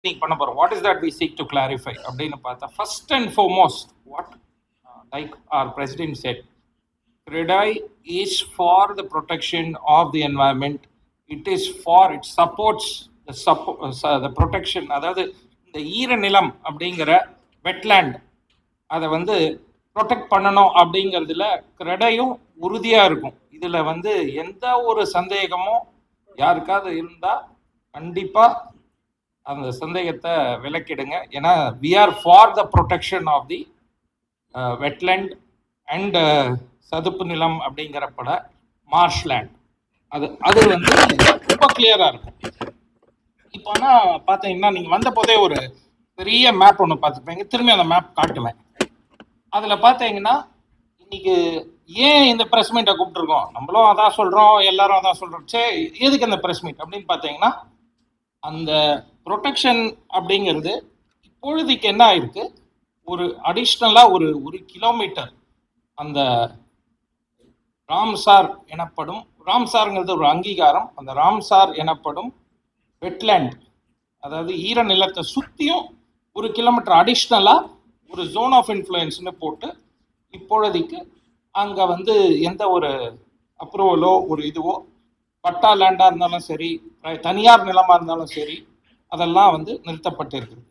பண்ண போறோம். What is that we seek to clarify அப்படின்னு பார்த்தா, first and foremost what like our president said, CREDAI is for the protection of the environment. It supports the protection, அதாவது இந்த ஈர நிலம் அப்படிங்கிற வெட்லேண்ட் அதை வந்து ப்ரொடெக்ட் பண்ணணும் அப்படிங்கிறதுல கிரெடையும் உறுதியாக இருக்கும். இதில் வந்து எந்த ஒரு சந்தேகமும் யாருக்காவது இருந்தால் கண்டிப்பாக அந்த சந்தேகத்தை விலக்கிடுங்க. ஏன்னா we are for the protection of the wetland and சதுப்பு நிலம் அப்படிங்கிறப்பட மார்ஷ்லேண்ட் அது வந்து ரொம்ப கிளியராக இருக்கும். இப்போ ஆனால் பார்த்தீங்கன்னா நீங்கள் வந்த போதே ஒரு பெரிய மேப் ஒன்று பார்த்துருப்பீங்க. திரும்பி அந்த மேப் காட்டுவேன். அதில் பார்த்தீங்கன்னா இன்னைக்கு ஏன் இந்த ப்ரெஸ் மீட்டை கூப்பிட்டுருக்கோம், நம்மளும் அதான் சொல்கிறோம், எல்லாரும் அதான் சொல்கிறோம். சரி, எதுக்கு அந்த ப்ரெஸ் மீட் அப்படின்னு பார்த்தீங்கன்னா, அந்த ப்ரொடெக்ஷன் அப்படிங்கிறது இப்பொழுதுக்கு என்ன ஆயிருக்கு, ஒரு அடிஷ்னலாக ஒரு கிலோமீட்டர் அந்த ராம்சார் எனப்படும், ராம்சார்ங்கிறது ஒரு அங்கீகாரம், அந்த ராம்சார் எனப்படும் வெட்லேண்ட், அதாவது ஈர நிலத்தை சுற்றியும் 1 கிலோமீட்டர் அடிஷ்னலாக ஒரு ஜோன் ஆஃப் இன்ஃப்ளூயன்ஸ்னு போட்டு இப்பொழுதைக்கு அங்கே வந்து எந்த ஒரு அப்ரூவலோ ஒரு இதுவோ பட்டா லேண்டாக இருந்தாலும் சரி, தனியார் நிலமாக இருந்தாலும் சரி, அதெல்லாம் வந்து நிறுத்தப்பட்டிருக்குது.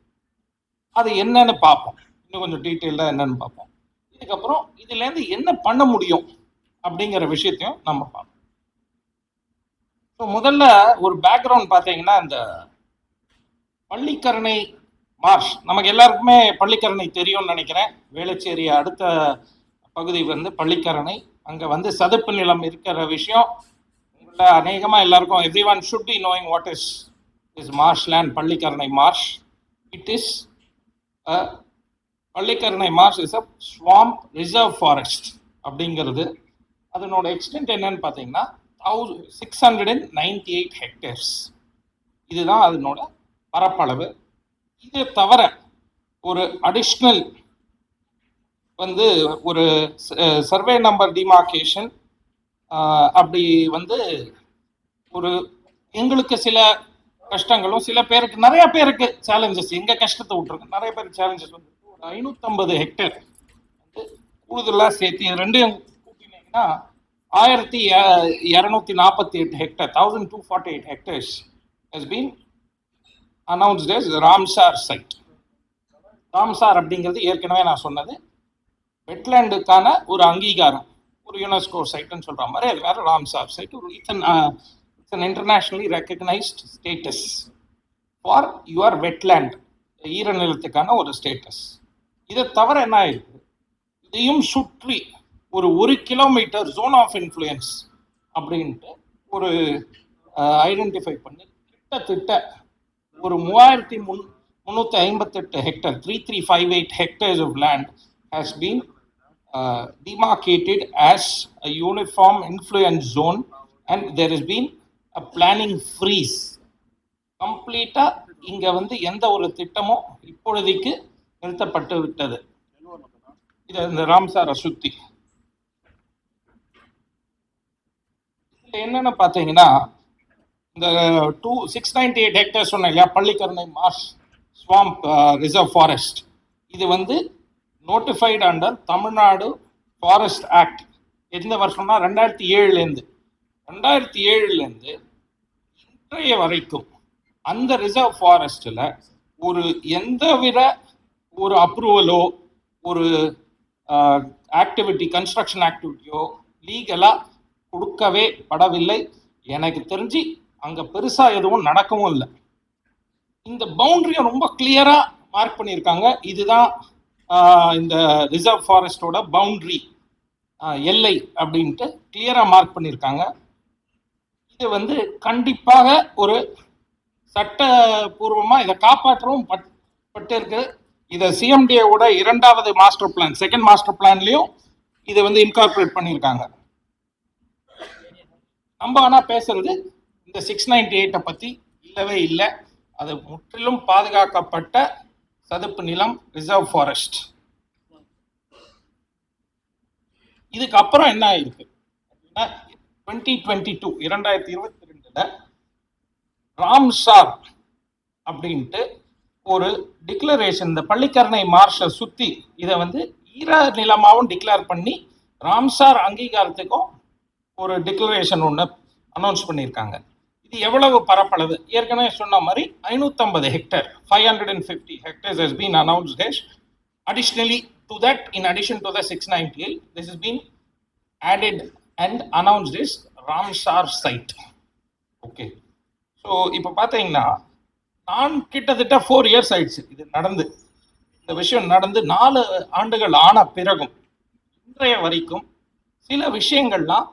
அது என்னன்னு பார்ப்போம், இன்னும் கொஞ்சம் டீட்டெயிலாக என்னன்னு பார்ப்போம். இதுக்கப்புறம் இதுலேருந்து என்ன பண்ண முடியும் அப்படிங்கிற விஷயத்தையும் நம்ம பார்ப்போம். ஸோ முதல்ல ஒரு பேக்ரவுண்ட் பார்த்தீங்கன்னா, இந்த பள்ளிக்கரணை மார்ஷ் நமக்கு எல்லாருக்குமே பள்ளிக்கரணை தெரியும்னு நினைக்கிறேன். வேளச்சேரி அடுத்த பகுதி வந்து பள்ளிக்கரணை. அங்கே வந்து சதுப்பு நிலம் இருக்கிற விஷயம் உங்களை அநேகமாக எல்லாருக்கும் every one should be knowing what is Marsh land, Pallikaranai Marsh. It is Pallikaranai Marsh is a swamp reserve forest அப்படிங்கிறது. அதனோட எக்ஸ்டென்ட் என்னன்னு பார்த்தீங்கன்னா 698 ஹெக்டேர்ஸ். இதுதான் அதனோட பரப்பளவு. இது தவிர ஒரு அடிஷ்னல் வந்து ஒரு சர்வே நம்பர் டிமார்கேஷன் அப்படி வந்து ஒரு எங்களுக்கு சில கஷ்டங்களும், சில பேருக்கு, நிறைய பேருக்கு சேலஞ்சஸ், எங்க கஷ்டத்தை விட்டுருக்கு, நிறைய பேருக்கு சேலஞ்சஸ் வந்து ஒரு 550 ஹெக்டேர் வந்து கூடுதலாக சேர்த்து ரெண்டையும் கூட்டினீங்கன்னா 1248 hectare, 1248 hectares has been announced as Ramsar side. Ramsar அப்படிங்கிறது ஏற்கனவே நான் சொன்னது வெட்லேண்டுக்கான ஒரு அங்கீகாரம், ஒரு யுனெஸ்கோ சைட்னு சொல்ற மாதிரி அது வேற ராம்சார் சைட். ஒரு it's an internationally recognized status for your wetland, ஈரநிலத்துக்கான ஒரு ஸ்டேட்டஸ். இதை தவிர என்ன ஆயிருக்கு, இதையும் சுற்றி ஒரு கிலோமீட்டர் ஜோன் ஆஃப் இன்ஃப்ளூயன்ஸ் அப்படின்ட்டு ஒரு ஐடென்டிஃபை பண்ணி கிட்டத்தட்ட ஒரு 3358 hectare, 3358 hectares of land has been demarcated as a uniform influence zone, and there has been a planning freeze. கம்ப்ளீட்டா இங்க வந்து எந்த ஒரு திட்டமும் இப்பொழுதைக்கு நிறுத்தப்பட்டு விட்டது. இது இந்த ராம்சாரை சுத்தி என்னன்னு பார்த்தீங்கன்னா, இந்த 698 ஹெக்டேர் சொன்னேன் இல்லையா, Pallikaranai Marsh swamp reserve forest, இது வந்து notified under Tamil Nadu forest act. எந்த வருஷம்னா 2007 இன்றைய வரைக்கும் அந்த ரிசர்வ் ஃபாரஸ்டில் ஒரு எந்தவித ஒரு அப்ரூவலோ ஒரு ஆக்டிவிட்டி, கன்ஸ்ட்ரக்ஷன் ஆக்டிவிட்டியோ லீகலாக கொடுக்கவே படவில்லை. எனக்கு தெரிஞ்சு அங்கே பெருசாக எதுவும் நடக்கவும் இல்லை. இந்த பவுண்டரியை ரொம்ப கிளியராக மார்க் பண்ணியிருக்காங்க. இதுதான் இந்த ரிசர்வ் ஃபாரஸ்டோட பவுண்டரி, எல்லை அப்படின்ட்டு கிளியராக மார்க் பண்ணியிருக்காங்க. இது வந்து கண்டிப்பாக ஒரு சட்டபூர்வமாக இதை காப்பாற்றவும் பட்டிருக்கு. இதை சிஎம்டிஏவோட 2வது மாஸ்டர் பிளான், 2nd மாஸ்டர் பிளான்லையும் இதை வந்து இன்கார்பரேட் பண்ணியிருக்காங்க. நம்ம ஆனால் பேசுறது இந்த 698 பற்றி இல்லவே இல்லை. அது முற்றிலும் பாதுகாக்கப்பட்ட சதுப்பு நிலம், ரிசர்வ் ஃபாரஸ்ட். இதுக்கு அப்புறம் என்ன ஆயிருக்கு அப்படின்னா, 2022 ராம்சார் அப்படின்ட்டு ஒரு டிக்ளரேஷன், இந்த பள்ளிக்கரணை மார்ஷை சுற்றி இதை வந்து ஈர நிலமாகவும் டிக்ளேர் பண்ணி ராம்சார் அங்கீகாரத்துக்கும் ஒரு டிக்ளரேஷன் ஒன்று அனௌன்ஸ் பண்ணியிருக்காங்க. இது எவ்வளவு பரப்பளவு? ஏற்கனவே சொன்ன மாதிரி 550 hectare, 550 hectares has been announced as additionally to that, in addition to the 698, this has been added and announced as Ramsar site. Okay, so இப்போ பார்த்தீங்கன்னா நான் கிட்டத்தட்ட 4 years ஆயிடுச்சு இது நடந்து, இந்த விஷயம் நடந்து 4 ஆண்டுகள் ஆன பிறகும் இன்றைய வரைக்கும் சில விஷயங்கள்லாம்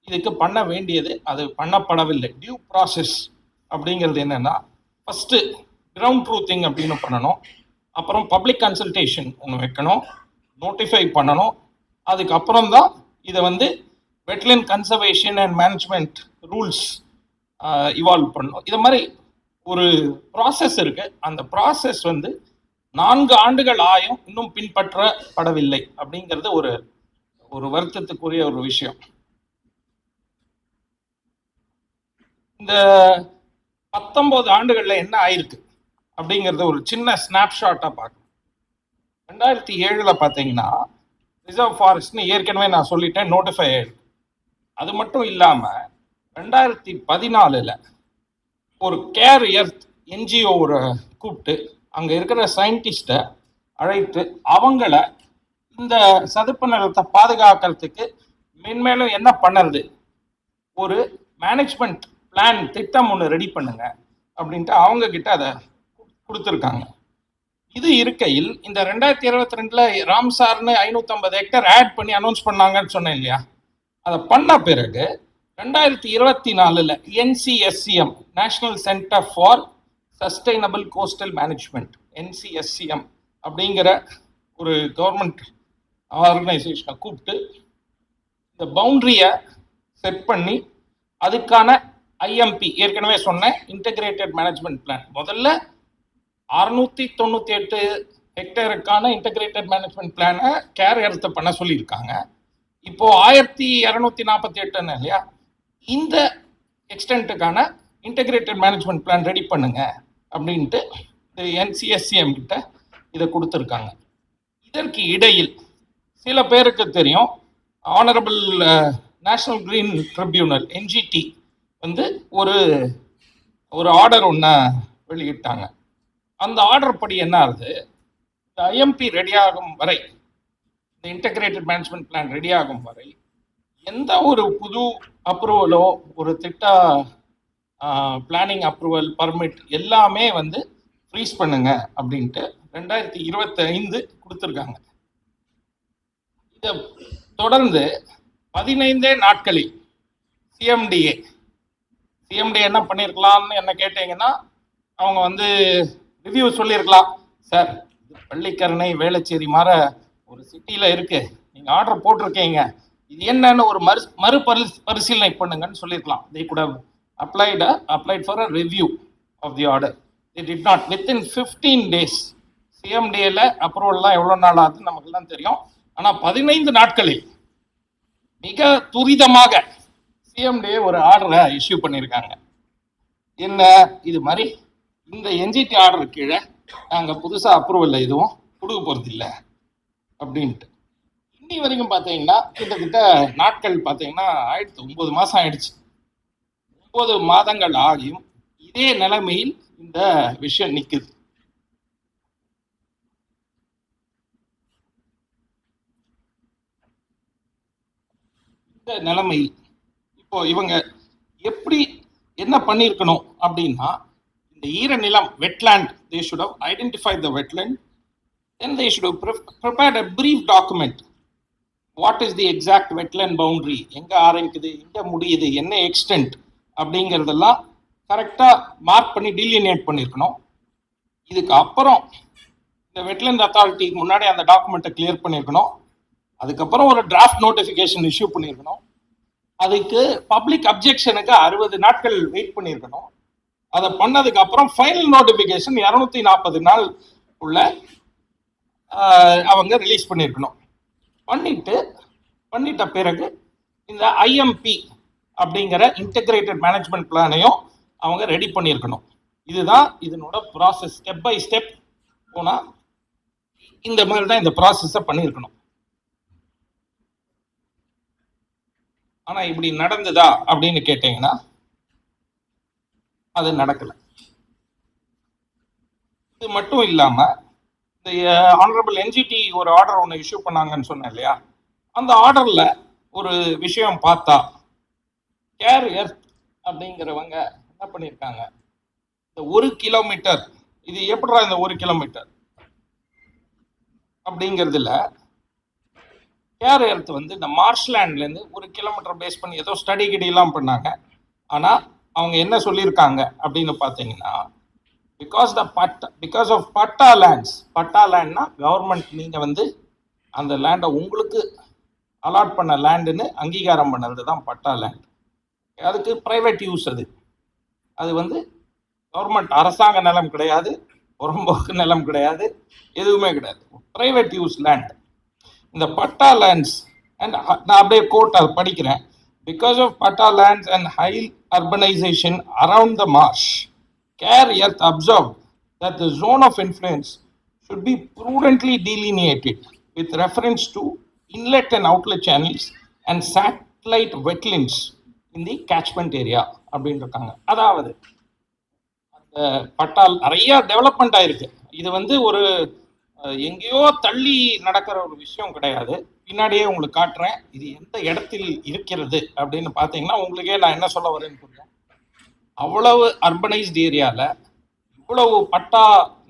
இதுக்கு பண்ண வேண்டியது அது பண்ணப்படவில்லை. டியூ ப்ராசஸ் அப்படிங்கிறது என்னன்னா, ஃபஸ்ட்டு கிரவுண்ட் ட்ரூத்திங் அப்படின்னு பண்ணணும், அப்புறம் பப்ளிக் கன்சல்டேஷன் ஒன்று வைக்கணும், நோட்டிஃபை பண்ணணும், அதுக்கப்புறம் தான் இதை வந்து wetland conservation and management rules evolve பண்ணணும். இது மாதிரி ஒரு ப்ராசஸ் இருக்கு. அந்த ப்ராசஸ் வந்து 4 ஆண்டுகள் ஆயும் இன்னும் பின்பற்றப்படவில்லை அப்படிங்கிறது ஒரு ஒரு வருத்தத்துக்குரிய ஒரு விஷயம். இந்த 19 ஆண்டுகள்ல என்ன ஆயிருக்கு அப்படிங்கிறத ஒரு சின்ன ஸ்னாப்ஷாட்டா பார்க்கணும். 2007 பார்த்தீங்கன்னா ரிசர்வ் ஃபாரஸ்ட்னு ஏற்கனவே நான் சொல்லிட்டேன், நோட்டிஃபை ஆயிருக்கு. அது மட்டும் இல்லாம 2014 ஒரு கேர் எர்த் என்ஜிஓ கூப்பிட்டு அங்க இருக்கிற சயின்டிஸ்டை அழைத்து அவங்கள இந்த சதுப்பு நிலத்தை பாதுகாக்கிறதுக்கு மென்மேலும் என்ன பண்ணுறது, ஒரு மேனேஜ்மெண்ட் பிளான் திட்டம் ஒன்று ரெடி பண்ணுங்க அப்படின்ட்டு அவங்க கிட்ட அதை கொடுத்துருக்காங்க. இது இருக்கையில் இந்த 2022 ராம்சார்னு 550 ஹெக்டேர் ஆட் பண்ணி அனௌன்ஸ் பண்ணாங்கன்னு சொன்னேன் இல்லையா, அதை பண்ண பிறகு 2024 NCSCM, national centre for sustainable coastal management, NCSCM அப்படிங்கிற ஒரு கவர்மெண்ட் ஆர்கனைசேஷனை கூப்பிட்டு இந்த பவுண்டரியை செட் பண்ணி அதுக்கான IMP, ஏற்கனவே சொன்னேன், இன்டகிரேட்டட் மேனேஜ்மெண்ட் பிளான், முதல்ல 698 ஹெக்டேருக்கான இன்டகிரேட்டட் மேனேஜ்மெண்ட் பிளானை கேர் எடுத்து பண்ண சொல்லியிருக்காங்க. இப்போ 1248 இல்லையா, இந்த எக்ஸ்டென்ட்டுக்கான இன்டகிரேட்டட் மேனேஜ்மெண்ட் பிளான் ரெடி பண்ணுங்க அப்படின்ட்டு NCSCM கிட்ட இதை கொடுத்துருக்காங்க. இதற்கு இடையில் சில பேருக்கு தெரியும், honourable national Green tribunal NGT வந்து ஒரு ஆர்டர் ஒன்று வெளியிட்டாங்க. அந்த ஆர்டர் படி என்ன ஆகுது, இந்த IMP ரெடியாகும் வரை, இந்த இன்டகிரேட்டட் மேனேஜ்மெண்ட் பிளான் ரெடியாகும் வரை எந்த ஒரு புது அப்ரூவலோ ஒரு திட்ட பிளானிங் அப்ரூவல் பர்மிட் எல்லாமே வந்து ஃப்ரீஸ் பண்ணுங்க அப்படின்ட்டு 2025 கொடுத்துருக்காங்க. இதை தொடர்ந்து 15 நாட்களில் CMDA என்ன பண்ணியிருக்கலாம்னு என்ன கேட்டீங்கன்னா, அவங்க வந்து ரிவ்யூ சொல்லியிருக்கலாம். சார், பள்ளிக்கரணை வேளச்சேரி மாற ஒரு சிட்டியில் இருக்கு, நீங்கள் ஆர்டர் போட்டிருக்கீங்க, இது என்னன்னு ஒரு மறுபரிசீலனை பண்ணுங்கன்னு சொல்லியிருக்கலாம். they could have applied for a review of the order. they did not. within 15 days CMDAல அப்ரூவல்லாம் எவ்வளோ நாள் ஆகுதுன்னு நமக்குலாம் தெரியும். ஆனால் 15 நாட்களில் மிக துரிதமாக CMDA ஒரு ஆர்டரை இஷ்யூ பண்ணியிருக்காங்க. என்ன, இது மாதிரி இந்த NGT ஆர்டர் கீழே நாங்கள் புதுசாக அப்ரூவல் எதுவும் கொடுக்க போகிறது இல்லை அப்படின்ட்டு. இன்னி வரைக்கும் பார்த்தீங்கன்னா கிட்டத்தட்ட நாட்கள் பார்த்தீங்கன்னா 9 மாதம் ஆயிடுச்சு. 9 மாதங்கள் ஆகியும் இதே நிலைமையில் இந்த விஷயம் நிற்குது. இந்த நிலைமையில் இப்போ இவங்க எப்படி என்ன பண்ணியிருக்கணும் அப்படின்னா, இந்த ஈரநிலம் wetland, they should have identified the wetland, then they should have prepared a brief document. What is the exact wetland boundary, எங்க ஆரம்பிக்குது, எங்க முடியுது, என்ன எக்ஸ்டென்ட் அப்படிங்கிறதெல்லாம் கரெக்டாக மார்க் பண்ணி டீலினியேட் பண்ணியிருக்கணும். இதுக்கு அப்புறம் இந்த வெட்லேண்ட் அத்தாரிட்டிக்கு முன்னாடி அந்த டாக்குமெண்ட்டை கிளியர் பண்ணியிருக்கணும். அதுக்கப்புறம் ஒரு டிராஃப்ட் நோட்டிஃபிகேஷன் இஷ்யூ பண்ணியிருக்கணும். அதுக்கு பப்ளிக் அப்ஜெக்ஷனுக்கு 60 நாட்கள் வெயிட் பண்ணியிருக்கணும். அதை பண்ணதுக்கு அப்புறம் ஃபைனல் நோட்டிஃபிகேஷன் 240 நாள் உள்ள அவங்க ரிலீஸ் பண்ணியிருக்கணும். பண்ணிட்ட பிறகு இந்த IMP அப்படிங்கிற இன்டகிரேட்டட் மேனேஜ்மெண்ட் பிளானையும் அவங்க ரெடி பண்ணியிருக்கணும். இதுதான் இதனோட ப்ராசஸ். ஸ்டெப் பை ஸ்டெப் போனால் இந்த மாதிரி தான் இந்த ப்ராசஸை பண்ணியிருக்கணும். ஆனால் இப்படி நடந்ததா அப்படின்னு கேட்டீங்கன்னா அது நடக்கலை. இது மட்டும் இல்லாமல் இந்த ஆனரபிள் என்ஜிடி ஒரு ஆர்டர் ஒன்று இஷ்யூ பண்ணாங்கன்னு சொன்னேன் இல்லையா, அந்த ஆர்டரில் ஒரு விஷயம் பார்த்தா கேர் எர்த் அப்படிங்கிறவங்க என்ன பண்ணியிருக்காங்க, இந்த 1 கிலோமீட்டர், இது எப்படிடா இந்த 1 கிலோமீட்டர் அப்படிங்கிறதுல கேர் எர்த் வந்து இந்த மார்ஷ்லேண்ட்லேருந்து 1 கிலோமீட்டர் பேஸ் பண்ணி ஏதோ ஸ்டடி கிடிலாம் பண்ணாங்க. ஆனால் அவங்க என்ன சொல்லியிருக்காங்க அப்படின்னு பார்த்தீங்கன்னா, பிகாஸ் ஆஃப் பட்டா லேண்ட்னா கவர்மெண்ட் நீங்கள் வந்து அந்த லேண்டை உங்களுக்கு அலாட் பண்ண லேண்டுன்னு அங்கீகாரம் பண்ணது தான் பட்டா லேண்ட். அதுக்கு ப்ரைவேட் யூஸ், அது வந்து கவர்மெண்ட் அரசாங்க நிலம் கிடையாது, புறம்போக்கு நிலம் கிடையாது, எதுவுமே கிடையாது, ப்ரைவேட் யூஸ் லேண்ட். இந்த பட்டா லேண்ட்ஸ் அண்ட் நான் அப்படியே கோட் அதை படிக்கிறேன். Because of patta lands and high urbanisation around the marsh, CARE Earth observed that the zone of influence should be prudently delineated with reference to inlet and outlet channels and satellite wetlands in the catchment area அப்படின்னு இருக்காங்க. அதாவது அந்த பட்டால் நிறைய development ஆயிருக்கு. இது வந்து ஒரு எங்கேயோ தள்ளி நடக்கிற ஒரு விஷயம் கிடையாது. பின்னாடியே உங்களுக்கு காட்டுறேன் இது எந்த இடத்தில் இருக்கிறது அப்படின்னு பார்த்தீங்கன்னா உங்களுக்கே நான் என்ன சொல்ல வரேன்னு புரியும். அவ்வளவு அர்பனைஸ்டு ஏரியாவில் இவ்வளவு பட்டா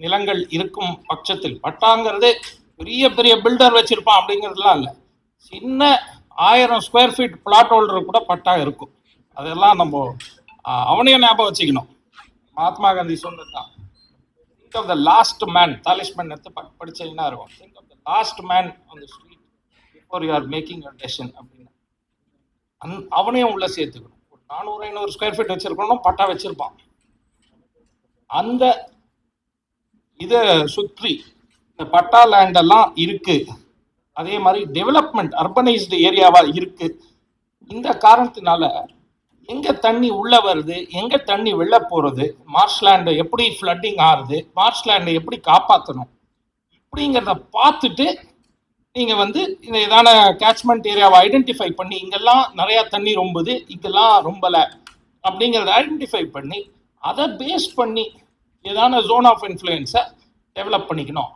நிலங்கள் இருக்கும் பட்சத்தில், பட்டாங்கிறது பெரிய பெரிய பில்டர் வச்சிருப்பான் அப்படிங்கிறதுலாம் இல்லை, சின்ன 1000 ஸ்கொயர் ஃபீட் பிளாட் ஹோல்டர் கூட பட்டா இருக்கும். அதெல்லாம் நம்ம அவனையும் ஞாபகம் வச்சுக்கணும். மகாத்மா காந்தி சொன்னது தான், think of the last man, talisman எடுத்து படிச்சீங்கன்னா இருக்கும், think of the last man on the street before you are making your decision அப்படின்னு. அவனையும் உள்ள சேர்த்துக்கணும். 400-500 ஸ்கொயர் ஃபீட் வச்சிருக்கணும், பட்டா வச்சிருப்பான். அந்த இதை சுற்றி இந்த பட்டா லேண்ட் எல்லாம் இருக்கு. அதே மாதிரி டெவலப்மெண்ட் அர்பனைஸ்டு ஏரியாவா இருக்கு. இந்த காரணத்தினால எங்க தண்ணி உள்ள வருது, எங்க தண்ணி வெளில போறது, மார்ஷ்லேண்டை எப்படி ஃப்ளட்டிங் ஆகுது, மார்ஷ்லேண்டை எப்படி காப்பாற்றணும் இப்படிங்கிறத பார்த்துட்டு நீங்க வந்து இந்த இதான கேட்ச்மெண்ட் ஏரியாவை ஐடென்டிஃபை பண்ணி இங்கெல்லாம் நிறைய தண்ணி ரொம்புது, இங்கெல்லாம் ரொம்பலை அப்படிங்கிறத ஐடென்டிஃபை பண்ணி அதை பேஸ் பண்ணி ஏதான ஜோன் ஆஃப் இன்ஃப்ளூயன்ஸை டெவலப் பண்ணிக்கணும்.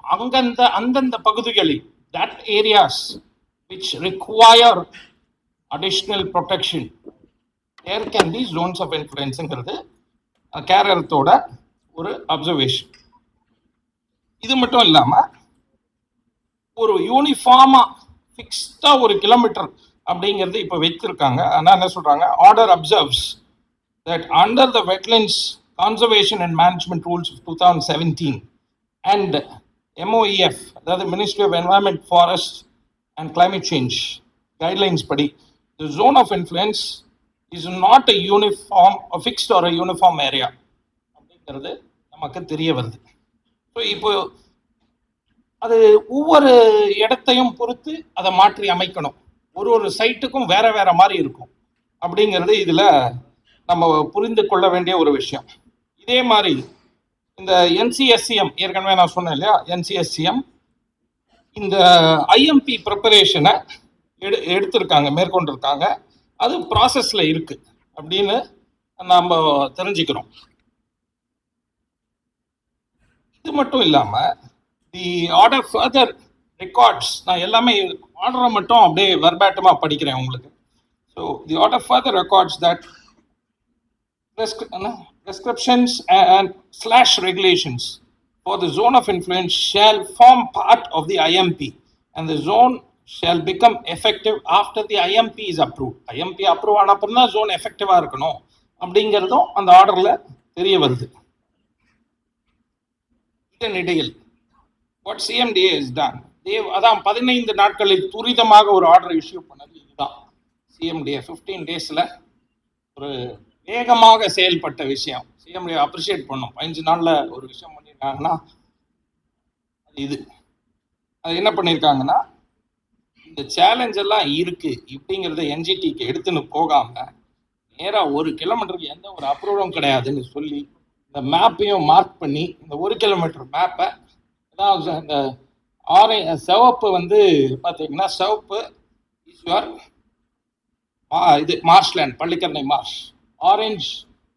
அந்தந்த பகுதிகளில் that areas which require additional protection, there can be zones of influenceங்கிறது CARE Earthோட ஒரு அப்சர்வேஷன். இது மட்டும் இல்லாமல் ஒரு யூனிஃபார்மா ஃபிக்ஸ்டா 1 கிலோமீட்டர் அப்படிங்கிறது இப்போ வைத்திருக்காங்க. ஆனால் என்ன சொல்றாங்க, order absorbs that under the Wetlands Conservation and Management Rules of 2017 and MOEF, அதாவது Ministry of Environment, Forest and Climate Change guidelines படி the zone of influence is not a uniform, a fixed or a uniform area அப்படிங்கிறது நமக்கு தெரிய வருது. So இப்போ அது ஒவ்வொரு இடத்தையும் பொறுத்து அதை மாற்றி அமைக்கணும். ஒரு சைட்டுக்கும் வேற வேற மாதிரி இருக்கும் அப்படிங்கிறது இதில் நம்ம புரிந்து கொள்ள வேண்டிய ஒரு விஷயம். இதே மாதிரி இந்த NCSCM, ஏற்கனவே நான் சொன்னேன் இல்லையா, NCSCM இந்த IMP ப்ரிப்பரேஷனை எடுத்திருக்காங்க, மேற்கொண்டிருக்காங்க. அது ப்ராசஸில் இருக்கு அப்படின்னு நம்ம தெரிஞ்சுக்கிறோம். இது மட்டும் இல்லாமல் தி ஆர்டர் ஃபர்தர் ரெக்கார்ட்ஸ், நான் எல்லாமே ஆர்டரை மட்டும் அப்படியே வெர்பாட்டமாக படிக்கிறேன் உங்களுக்கு. So the order further records that prescriptions and / regulations for the zone of influence shall form part of the IMP and the zone shall become effective after the IMP is approved. IMP approve ஆன அப்புறம் தான் zone effective-ஆ இருக்கணும் அப்படிங்கிறதும் அந்த ஆர்டரில் தெரிய வருது. இதனிடையில் what CMDA has done, அதான் 15 நாட்களில் துரிதமாக ஒரு ஆர்டர் இஷ்யூ பண்ணது இதுதான். CMDA 15 டேஸில் ஒரு வேகமாக செயல்பட்ட விஷயம். CMDA அப்ரிஷியேட் பண்ணும். 15 நாளில் ஒரு விஷயம் பண்ணியிருக்காங்கன்னா இது. அது என்ன பண்ணியிருக்காங்கன்னா, இந்த சேலஞ்ச் எல்லாம் இருக்கு இப்படிங்கிறத NGTக்கு எடுத்துன்னு போகாம நேராக 1 கிலோமீட்டருக்கு எந்த ஒரு அப்ரூவலும் கிடையாதுன்னு சொல்லி இந்த மேப்பையும் மார்க் பண்ணி இந்த 1 கிலோமீட்டர் மேப்பை அதாவது இந்த சிவப்பு வந்து பார்த்தீங்கன்னா சிவப்பு இஸ் யுவர் இது marshland Pallikaranai marsh. Orange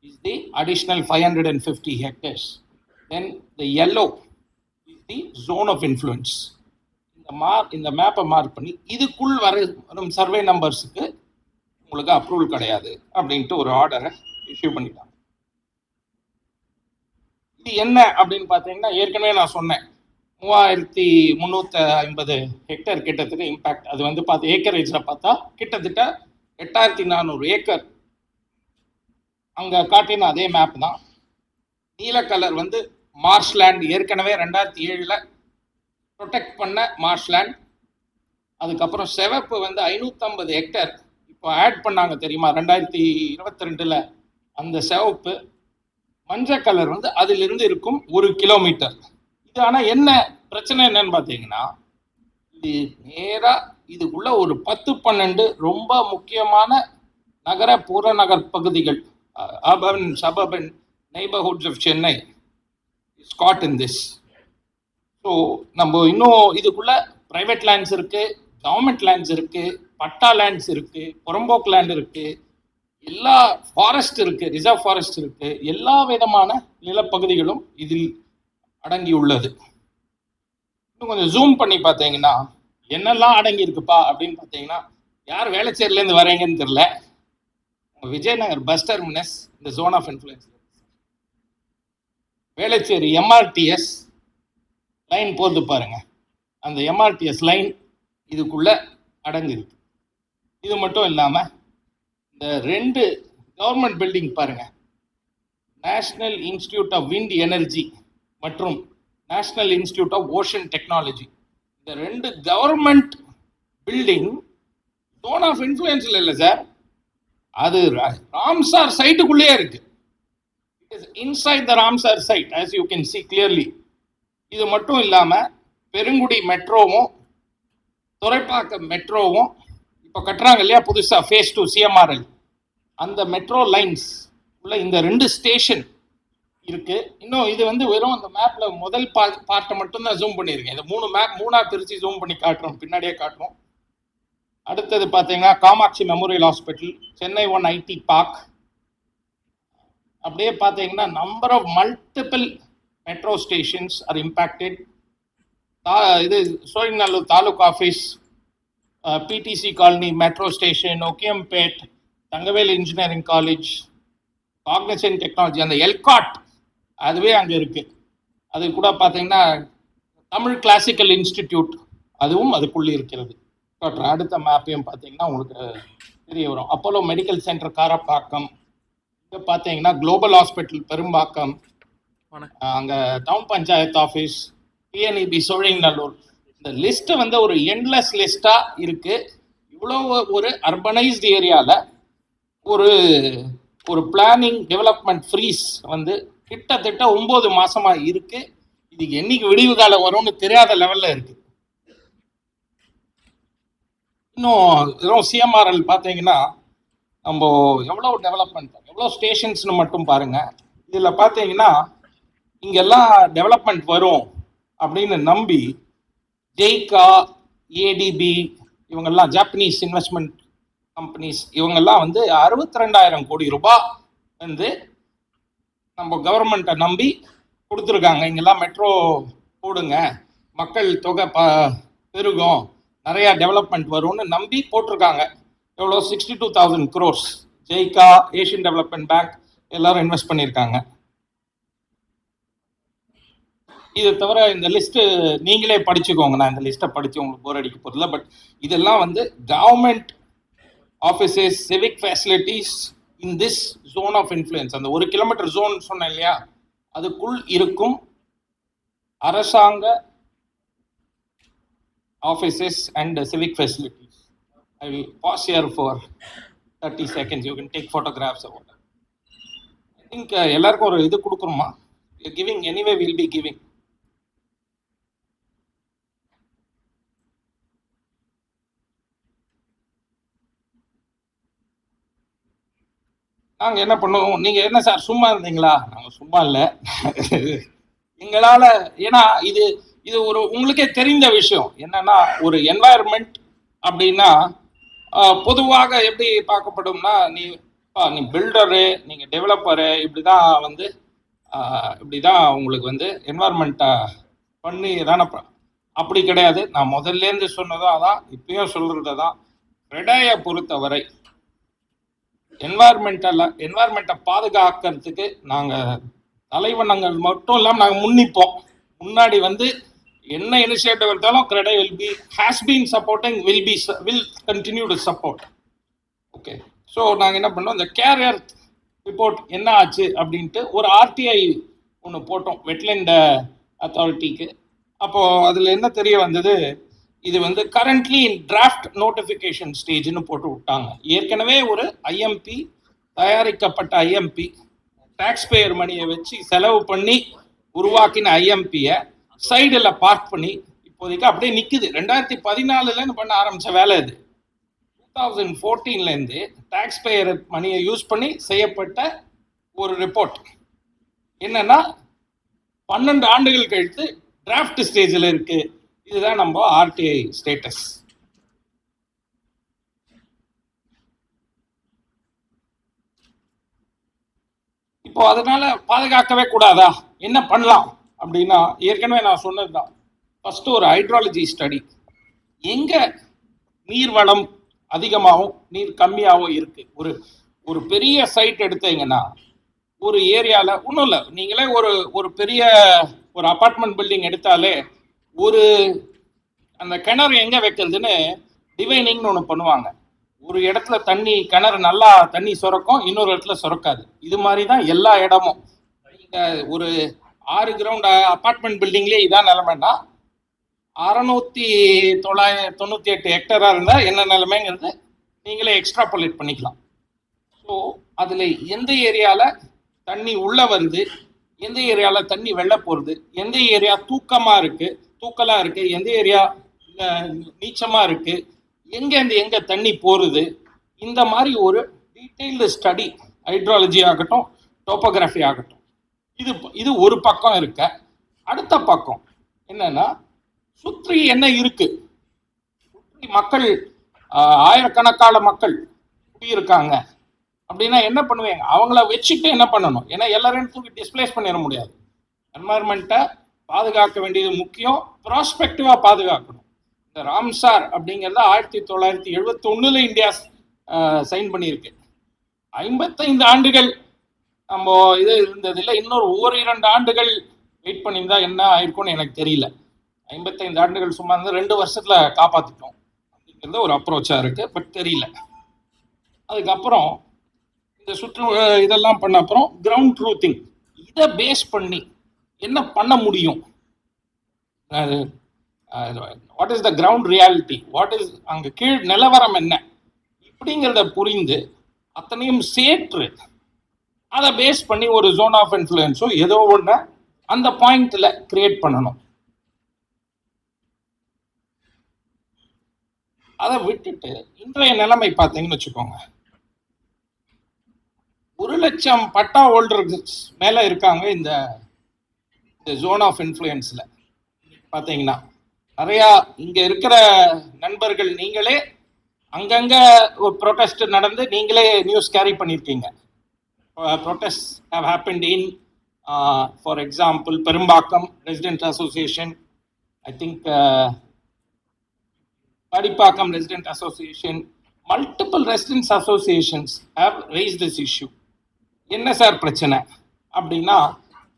is the additional 550 hectares. Then the yellow is the zone of influence. இந்த மேப்பை மார்க் பண்ணி இதுக்குள் வரும் சர்வே நம்பர்ஸுக்கு உங்களுக்கு அப்ரூவல் கிடையாது அப்படின்ட்டு ஒரு ஆர்டரை இஷ்யூ பண்ணிட்டாங்க. இது என்ன அப்படின்னு பார்த்தீங்கன்னா ஏற்கனவே நான் சொன்னேன் 3350 ஹெக்டேர் கிட்டத்தட்ட இம்பேக்ட். அது வந்து ஏக்கரேஜில் பார்த்தா கிட்டத்தட்ட 8400 ஏக்கர். அங்கே காட்டின அதே மேப் தான். நீல கலர் வந்து மார்ஷ்லேண்ட், ஏற்கனவே 2007 ப்ரொடெக்ட் பண்ண மார்ஷ்லேண்ட். அதுக்கப்புறம் சிவப்பு வந்து 550 ஹெக்டேர் இப்போ ஆட் பண்ணாங்க தெரியுமா 2022 அந்த சிவப்பு. மஞ்சள் கலர் வந்து அதிலிருந்து இருக்கும் 1 கிலோமீட்டர். இது ஆனால் என்ன பிரச்சனை என்னன்னு பார்த்தீங்கன்னா இது நேராக இதுக்குள்ள ஒரு 10-12 ரொம்ப முக்கியமான நகர புறநகர் பகுதிகள், urban suburban neighborhoods of Chennai is caught in this. So நம்ம இன்னும் இதுக்குள்ள ப்ரைவேட் லேண்ட்ஸ் இருக்கு, கவர்மெண்ட் லேண்ட்ஸ் இருக்கு, பட்டா லேண்ட்ஸ் இருக்கு, புறம்போக்கு லேண்ட் இருக்கு, எல்லா ஃபாரஸ்ட் இருக்கு, ரிசர்வ் ஃபாரஸ்ட் இருக்கு, எல்லா விதமான நிலப்பகுதிகளும் இதில் அடங்கி உள்ளது. இன்னும் கொஞ்சம் ஜூம் பண்ணி பார்த்தீங்கன்னா என்னெல்லாம் அடங்கி இருக்குப்பா அப்படின்னு பார்த்தீங்கன்னா யார் வேளச்சேரியிலேருந்து வரீங்கன்னு தெரியல, விஜயநகர் பஸ் டெர்மினஸ் இந்த zone of influence. Velachery MRTS line போது பாருங்க, அந்த எம்ஆர்டிஎஸ் லைன் இதுக்குள்ள அடங்கி இருக்கு. இது மட்டும் இல்லாமல் இந்த 2 கவர்மெண்ட் பில்டிங் பாருங்க, national institute of wind energy மற்றும் national institute of ocean technology. இந்த 2 கவர்மெண்ட் பில்டிங் ஜோன் ஆஃப் இன்ஃப்ளூயன்ஸ்ல இல்லை சார், அது ராம்சார் சைட்டுக்குள்ளேயே இருக்கு. It is inside the Ramsar site as you can see clearly. இது மட்டும் இல்லாமல் பெருங்குடி மெட்ரோவும் துறைப்பாக்கம் மெட்ரோவும் இப்போ கட்டுறாங்க இல்லையா புதுசாக ஃபேஸ் 2 சிஎம்ஆர்எல், அந்த மெட்ரோ லைன்ஸ் உள்ள இந்த 2 ஸ்டேஷன் இருக்கு. இன்னும் இது வந்து வெறும் அந்த மேப்ல முதல் பார்ட்டை மட்டும் தான் ஜூம் பண்ணியிருக்கேன். இந்த 3 மேப் 3ஆ பிரித்து ஜூம் பண்ணி காட்டுறோம், பின்னாடியே காட்டுறோம். அடுத்தது பார்த்தீங்கன்னா Kamakshi memorial hospital, Chennai 1 IT park. அப்படியே பார்த்தீங்கன்னா number of multiple metro stations are impacted. இது Sholinganallur taluk office, PTC colony metro station, Okkiyampet, Thangavel engineering college, Cognizant technology, அந்த எல்காட் அதுவே அங்கே இருக்குது. அது கூட பார்த்தீங்கன்னா தமிழ் கிளாசிக்கல் இன்ஸ்டிடியூட் அதுவும் அதுக்குள்ளே இருக்கிறது. அடுத்த மேப்பையும் பார்த்தீங்கன்னா உங்களுக்கு தெரிய வரும். அப்போலோ மெடிக்கல் சென்டர் காரப்பாக்கம், இங்கே பார்த்தீங்கன்னா குளோபல் ஹாஸ்பிட்டல் பெரும்பாக்கம், அங்கே town panchayat office, TNEB Sholinganallur. இந்த லிஸ்ட்டு வந்து ஒரு எண்ட்லெஸ் லிஸ்ட்டாக இருக்குது. இவ்வளோ ஒரு அர்பனைஸ்டு ஏரியாவில் ஒரு ஒரு பிளானிங் டெவலப்மெண்ட் ஃப்ரீஸ் வந்து கிட்டத்தட்ட 9 மாசமா இருக்கு. இதுக்கு என்னைக்கு விடிவு காலம் வரும்னு தெரியாத லெவல்ல இருக்கு. இன்னும் சிஎம்ஆர்எல் பார்த்தீங்கன்னா நம்ம எவ்வளோ டெவலப்மெண்ட், எவ்வளோ ஸ்டேஷன்ஸ்னு மட்டும் பாருங்க. இதில் பார்த்தீங்கன்னா இங்கெல்லாம் டெவலப்மெண்ட் வரும் அப்படின்னு நம்பி ஜெய்கா, ஏடிபி இவங்கெல்லாம் ஜாப்பனீஸ் இன்வெஸ்ட்மெண்ட் கம்பெனிஸ் இவங்கெல்லாம் வந்து 62,000 கோடி ரூபாய் வந்து நம்ம கவர்மெண்ட்டை நம்பி கொடுத்துருக்காங்க. இங்கெல்லாம் மெட்ரோ போடுங்க, மக்கள் தொகை பெருகும், நிறையா டெவலப்மெண்ட் வரும்னு நம்பி போட்டிருக்காங்க. எவ்வளோ 62,000 crores. JICA, Asian development bank எல்லாரும் இன்வெஸ்ட் பண்ணியிருக்காங்க. இது தவிர இந்த லிஸ்ட்டு நீங்களே படிச்சுக்கோங்க, நான் இந்த லிஸ்ட்டை படித்து உங்களுக்கு போர் அடிக்க போகிறதில்ல. பட் இதெல்லாம் வந்து government offices, civic facilities in this zone of influence. அந்த 1 கிலோமீட்டர் ஜோன் சொன்னேன் இல்லையா, அதுக்குள் இருக்கும் அரசாங்க offices and civic facilities. I will pass here for 30 seconds. You can take photographs. I think எல்லாருக்கும் ஒரு இது கொடுக்குறோமா, giving anyway will be giving. நாங்கள் என்ன பண்ணுவோம், நீங்கள் என்ன சார் சும்மா இருந்தீங்களா? நாங்கள் சும்மா இல்லை. எங்களால், ஏன்னா இது இது ஒரு உங்களுக்கே தெரிந்த விஷயம் என்னன்னா, ஒரு என்வாயர்மெண்ட் அப்படின்னா பொதுவாக எப்படி பார்க்கப்படும்னா, நீ பில்டரு, நீங்கள் டெவலப்பரு, இப்படிதான் வந்து இப்படிதான் உங்களுக்கு வந்து என்வாயர்மெண்ட்டை பண்ணி தானே. அப்படி கிடையாது. நான் முதல்லேருந்து சொன்னதும் அதான், இப்பயும் சொல்றது தான். ரெடாயை பொறுத்தவரை என்வாயர்மெண்ட்டை பாதுகாக்கிறதுக்கு நாங்கள் தலைவனங்கள் மட்டும் இல்லாமல் நாங்கள் முன்னிப்போம். முன்னாடி வந்து என்ன இனிஷியேட்டிவ் எடுத்தாலும் CREDAI has been supporting, will continue to support. Okay, so நாங்கள் என்ன பண்ணோம், இந்த கேரியர் ரிப்போர்ட் என்ன ஆச்சு அப்படின்ட்டு ஒரு ஆர்டிஐ ஒன்று போட்டோம் வெட்லேண்ட் அத்தாரிட்டிக்கு. அப்போது அதில் என்ன தெரிய வந்தது, இது வந்து கரண்ட்லி இன் டிராஃப்ட் நோட்டிஃபிகேஷன் ஸ்டேஜ்னு போட்டு விட்டாங்க. ஏற்கனவே ஒரு ஐஎம்பி தயாரிக்கப்பட்ட ஐஎம்பி, டாக்ஸ் பேயர் மணியை வச்சு செலவு பண்ணி உருவாக்கின ஐஎம்பியை சைடில் பார்க் பண்ணி இப்போதைக்கு அப்படியே நிற்குது. 2014 பண்ண ஆரம்பித்த வேலை இது. 2014 டாக்ஸ் பேயர் மணியை யூஸ் பண்ணி செய்யப்பட்ட ஒரு ரிப்போர்ட். என்னன்னா 12 ஆண்டுகள் கழித்து டிராஃப்ட் ஸ்டேஜில் இருக்கு. இதுதான் நம்ம ஆர்டிஐ ஸ்டேட்டஸ். இப்போ அதனால பாதுகாக்கவே கூடாதா? என்ன பண்ணலாம் அப்படின்னா, ஏற்கனவே நான் சொன்னதுதான். ஃபர்ஸ்ட் ஒரு ஹைட்ராலஜி ஸ்டடி, எங்க நீர் வளம் அதிகமாகவும் நீர் கம்மியாகவும் இருக்கு. ஒரு ஒரு பெரிய சைட் எடுத்தீங்கன்னா, ஒரு ஏரியாவில் ஒன்றும் இல்லை, நீங்களே ஒரு பெரிய ஒரு அப்பார்ட்மெண்ட் பில்டிங் எடுத்தாலே ஒரு அந்த கிணறு எங்கே வைக்கிறதுன்னு டிவைனிங்னு ஒன்று பண்ணுவாங்க. ஒரு இடத்துல கிணறு நல்லா தண்ணி சுரக்கும், இன்னொரு இடத்துல சுரக்காது. இது மாதிரி தான் எல்லா இடமும். ஒரு 6 கிரவுண்ட் அப்பார்ட்மெண்ட் பில்டிங்லேயே இதான் நிலைமைன்னா, 698 ஹெக்டராக இருந்தால் என்ன நிலைமைங்கிறது நீங்களே எக்ஸ்ட்ராபுலேட் பண்ணிக்கலாம். ஸோ அதில் எந்த ஏரியாவில் தண்ணி உள்ளே வருது, எந்த ஏரியாவில் தண்ணி வெளில போகிறது, எந்த ஏரியா தூக்கலாக இருக்குது, எந்த ஏரியா நீச்சமாக இருக்குது, எங்கே தண்ணி போகிறது, இந்த மாதிரி ஒரு டீட்டெயில்டு ஸ்டடி, ஹைட்ராலஜி ஆகட்டும், டோப்போகிராஃபி ஆகட்டும், இது ஒரு பக்கம் இருக்க. அடுத்த பக்கம் என்னன்னா, சுற்றி என்ன இருக்கு, சுற்றி மக்கள் ஆயிரக்கணக்கான மக்கள் குடியிருக்காங்க அப்படின்னா என்ன பண்ணுவீங்க? அவங்கள வச்சுட்டு என்ன பண்ணணும்? ஏன்னா எல்லாரையும் தூக்கி டிஸ்பிளேஸ் பண்ணிட முடியாது. என்வாயர்மெண்ட்டை பாதுகாக்க வேண்டியது முக்கியம், ப்ராஸ்பெக்டிவா பாதுகாக்கணும். இந்த ராம்சார் அப்படிங்கிறத 1971 இந்தியா சைன் பண்ணியிருக்கு. 55 ஆண்டுகள் நம்ம இது இருந்ததில்லை. இன்னொரு 1-2 ஆண்டுகள் வெயிட் பண்ணியிருந்தா என்ன ஆயிருக்கும்னு எனக்கு தெரியல. 55 ஆண்டுகள் சும்மா இருந்து 2 வருஷத்துல காப்பாற்றிட்டோம் அப்படிங்கிறது ஒரு அப்ரோச்சா இருக்கு. பட் தெரியல. அதுக்கப்புறம் இந்த இதெல்லாம் பண்ண அப்புறம் கிரவுண்ட் ட்ரூத்திங், இதை பேஸ் பண்ணி என்ன பண்ண முடியும், what is the ground reality, what is அங்கே கீழ் நிலவரம் என்ன, இப்படிங்கிறத புரிந்து அத்தனையும் சேர்த்து அதை பேஸ் பண்ணி ஒரு ஜோன் ஆஃப் இன்ஃப்ளூயன்ஸோ ஏதோ ஒன்று அந்த பாயிண்ட்ல கிரியேட் பண்ணணும். அதை விட்டுட்டு இன்றைய நிலைமை பார்த்தீங்கன்னு வச்சுக்கோங்க, 1 லட்சம் பட்டா ஹோல்டர்ஸ் மேல இருக்காங்க இந்த ஜோன் ஆஃப் இன்ஃப்ளூயன்ஸ்ல. பார்த்தீங்கன்னா நிறையா இங்க இருக்கிற நண்பர்கள் நீங்களே அங்கங்க ஒரு ப்ரொடெஸ்ட் நடந்து நீங்களே நியூஸ் கேரி பண்ணியிருக்கீங்க. Protest have happened in for example Perumbakkam resident association, I think Padipakkam Resident Association, multiple residents associations have raised this issue. என்ன சார் பிரச்சனை அப்படின்னா,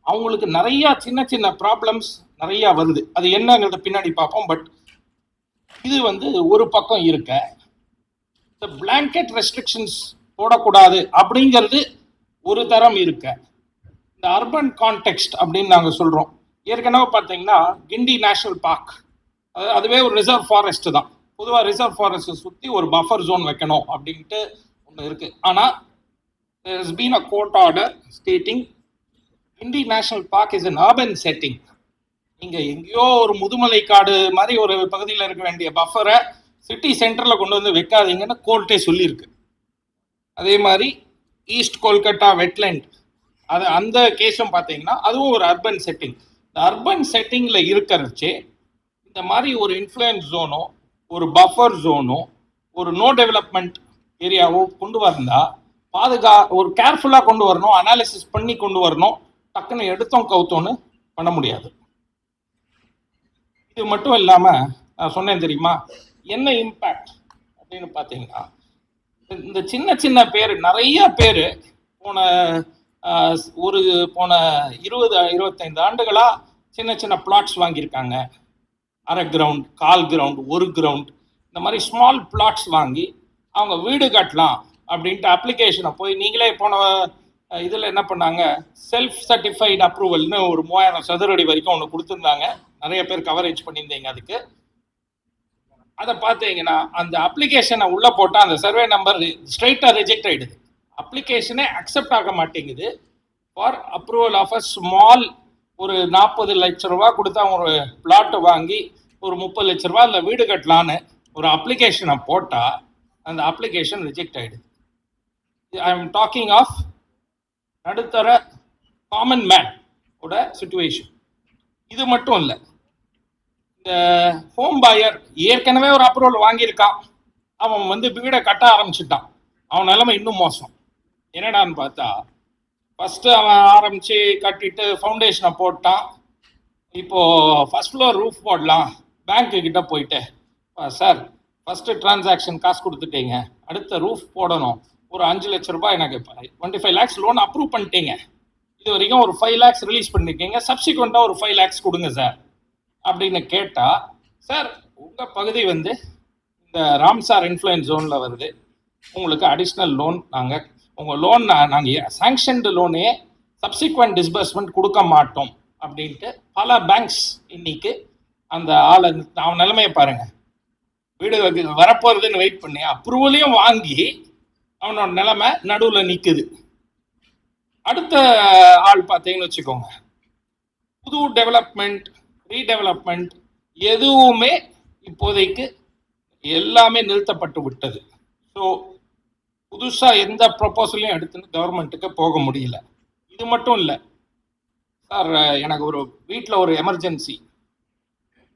அவங்களுக்கு நிறைய சின்ன சின்ன ப்ராப்ளம்ஸ் நிறைய வருது. அது என்னங்கிறத பின்னாடி பார்ப்போம். பட் இது வந்து ஒரு பக்கம் இருக்க, இந்த பிளாங்கெட் ரெஸ்ட்ரிக்ஷன்ஸ் போடக்கூடாது அப்படிங்கிறது ஒரு தரம் இருக்க, இந்த அர்பன் கான்டெக்ஸ்ட் அப்படின்னு நாங்கள் சொல்றோம். ஏற்கனவே பார்த்தீங்கன்னா கிண்டி நேஷனல் பார்க் அதுவே ஒரு ரிசர்வ் ஃபாரஸ்ட் தான். பொதுவாக ரிசர்வ் ஃபாரஸ்ட்டை சுற்றி ஒரு பஃபர் ஜோன் வைக்கணும் அப்படின்ட்டு ஒன்று இருக்குது. ஆனால் there has been a court order stating Guindy national park is an urban setting. நீங்கள் எங்கேயோ ஒரு முதுமலை காடு மாதிரி ஒரு பகுதியில் இருக்க வேண்டிய பஃபரை சிட்டி சென்டரில் கொண்டு வந்து வைக்காதீங்கன்னு கோர்ட்டே சொல்லியிருக்கு. அதே மாதிரி ஈஸ்ட் கொல்கட்டா வெட்லேண்ட், அது அந்த கேஸும் பார்த்தீங்கன்னா அதுவும் ஒரு அர்பன் செட்டிங். இந்த அர்பன் செட்டிங்கில் இருக்கிறச்சே இந்த மாதிரி ஒரு இன்ஃப்ளூயன்ஸ் ஜோனோ ஒரு பஃபர் ஜோனோ ஒரு நோ டெவலப்மெண்ட் ஏரியாவோ கொண்டு வந்தா ஒரு கேர்ஃபுல்லாக கொண்டு வரணும், அனாலிசிஸ் பண்ணி கொண்டு வரணும். டக்குன்னு எடுத்தோம் கவுத்தோன்னு பண்ண முடியாது. இது மட்டும் இல்லாமல் நான் சொன்னேன் தெரியுமா என்ன இம்பேக்ட் அப்படின்னு பார்த்தீங்கன்னா, இந்த சின்ன சின்ன பேர் நிறைய பேர் போன போன 20-25 ஆண்டுகளா சின்ன சின்ன பிளாட்ஸ் வாங்கியிருக்காங்க. அரை கிரவுண்ட், கால் கிரவுண்ட், ஒரு கிரவுண்ட், இந்த மாதிரி ஸ்மால் பிளாட்ஸ் வாங்கி அவங்க வீடு கட்டலாம் அப்படின்ட்டு அப்ளிகேஷனை போய் நீங்களே போன இதில் என்ன பண்ணாங்க, செல்ஃப் சர்டிஃபைடு அப்ரூவல்னு ஒரு 3000 சதுரடி வரைக்கும் ஒன்று கொடுத்துருந்தாங்க. நிறைய பேர் கவரேஜ் பண்ணியிருந்தீங்க அதுக்கு. அதை பார்த்தீங்கன்னா அந்த அப்ளிகேஷனை உள்ள போட்டால் அந்த சர்வே நம்பர் ஸ்ட்ரைட்டாக ரிஜெக்ட் ஆகிடுது. அப்ளிகேஷனே அக்செப்ட் ஆக மாட்டேங்குது for approval of a small. ஒரு 40 லட்ச ரூபா கொடுத்தா ஒரு பிளாட் வாங்கி ஒரு 30 லட்ச ரூபா அதில் வீடு கட்டலான்னு ஒரு அப்ளிகேஷனை போட்டால் அந்த அப்ளிகேஷன் ரிஜெக்ட் ஆகிடுது. ஐ எம் டாக்கிங் ஆஃப் நடுத்தர காமன் மேன் ஓட சிச்சுவேஷன். இது மட்டும் இல்லை, இந்த ஹோம் பாயர் ஏற்கனவே ஒரு அப்ரூவல் வாங்கியிருக்கான், அவன் வந்து வீடை கட்ட ஆரம்பிச்சுட்டான், அவன் நிலைமை இன்னும் மோசம். என்னடான்னு பார்த்தா ஃபஸ்ட்டு அவன் ஆரம்பித்து கட்டிட்டு ஃபவுண்டேஷனை போட்டான். இப்போது ஃபஸ்ட் ஃப்ளோர் ரூஃப் போடலாம், பேங்க்கு கிட்ட போயிட்டு சார் ஃபஸ்ட்டு டிரான்சாக்ஷன் காசு கொடுத்துட்டீங்க, அடுத்த ரூஃப் போடணும், ஒரு 5 லட்ச ரூபாய் எனக்கு 25 lakhs லோன் அப்ரூவ் பண்ணிட்டீங்க, இது வரைக்கும் ஒரு 5 lakhs ரிலீஸ் பண்ணிருக்கீங்க, சப்சிக்வெண்ட்டாக ஒரு 5 lakhs கொடுங்க சார் அப்படின்னு கேட்டால், சார் உங்கள் பகுதி வந்து இந்த ராம்சார் இன்ஃப்ளூயன்ஸ் ஜோனில் வருது, உங்களுக்கு அடிஷ்னல் லோன் நாங்கள் உங்கள் லோன் நாங்கள் சாங்ஷன்டு லோனே சப்சிக்வெண்ட் டிஸ்பர்ஸ்மெண்ட் கொடுக்க மாட்டோம் அப்படின்ட்டு பல பேங்க்ஸ் இன்னைக்கு அந்த ஆளை, அவன் நிலைமையை பாருங்கள், வீடு வரப்போகிறதுன்னு வெயிட் பண்ணி அப்ரூவலையும் வாங்கி அவனோட நிலைமை நடுவில் நிற்குது. அடுத்த ஆள் பார்த்தீங்கன்னு வச்சுக்கோங்க, புது டெவலப்மெண்ட் ரீடெவலப்மெண்ட் எதுவுமே இப்போதைக்கு எல்லாமே நிறுத்தப்பட்டு விட்டது. ஸோ புதுசாக எந்த ப்ரொபோசலையும் எடுத்துன்னு கவர்மெண்ட்டுக்கு போக முடியல. இது மட்டும் இல்லை சார், எனக்கு ஒரு வீட்டில் ஒரு எமர்ஜென்சி,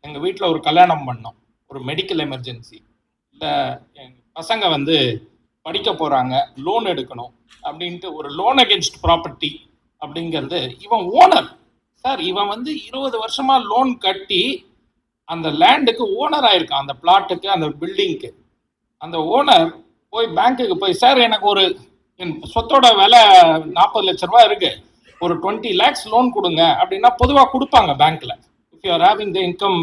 எங்கள் வீட்டில் ஒரு கல்யாணம் பண்ணோம், ஒரு மெடிக்கல் எமர்ஜென்சி, இல்லை எங்கள் பசங்க வந்து படிக்க போகிறாங்க, லோன் எடுக்கணும் அப்படின்ட்டு ஒரு லோன் அகென்ஸ்ட் ப்ராப்பர்ட்டி அப்படிங்கிறது, இவன் ஓனர் சார், இவன் வந்து 20 வருஷமாக லோன் கட்டி அந்த லேண்டுக்கு ஓனர் ஆயிருக்கான், அந்த பிளாட்டுக்கு அந்த பில்டிங்க்கு. அந்த ஓனர் போய் பேங்க்குக்கு போய் சார் எனக்கு ஒரு என் சொத்தோட விலை 40 லட்ச ரூபா இருக்கு, ஒரு 20 lakhs லோன் கொடுங்க அப்படின்னா பொதுவாக கொடுப்பாங்க பேங்க்ல, if you are having the income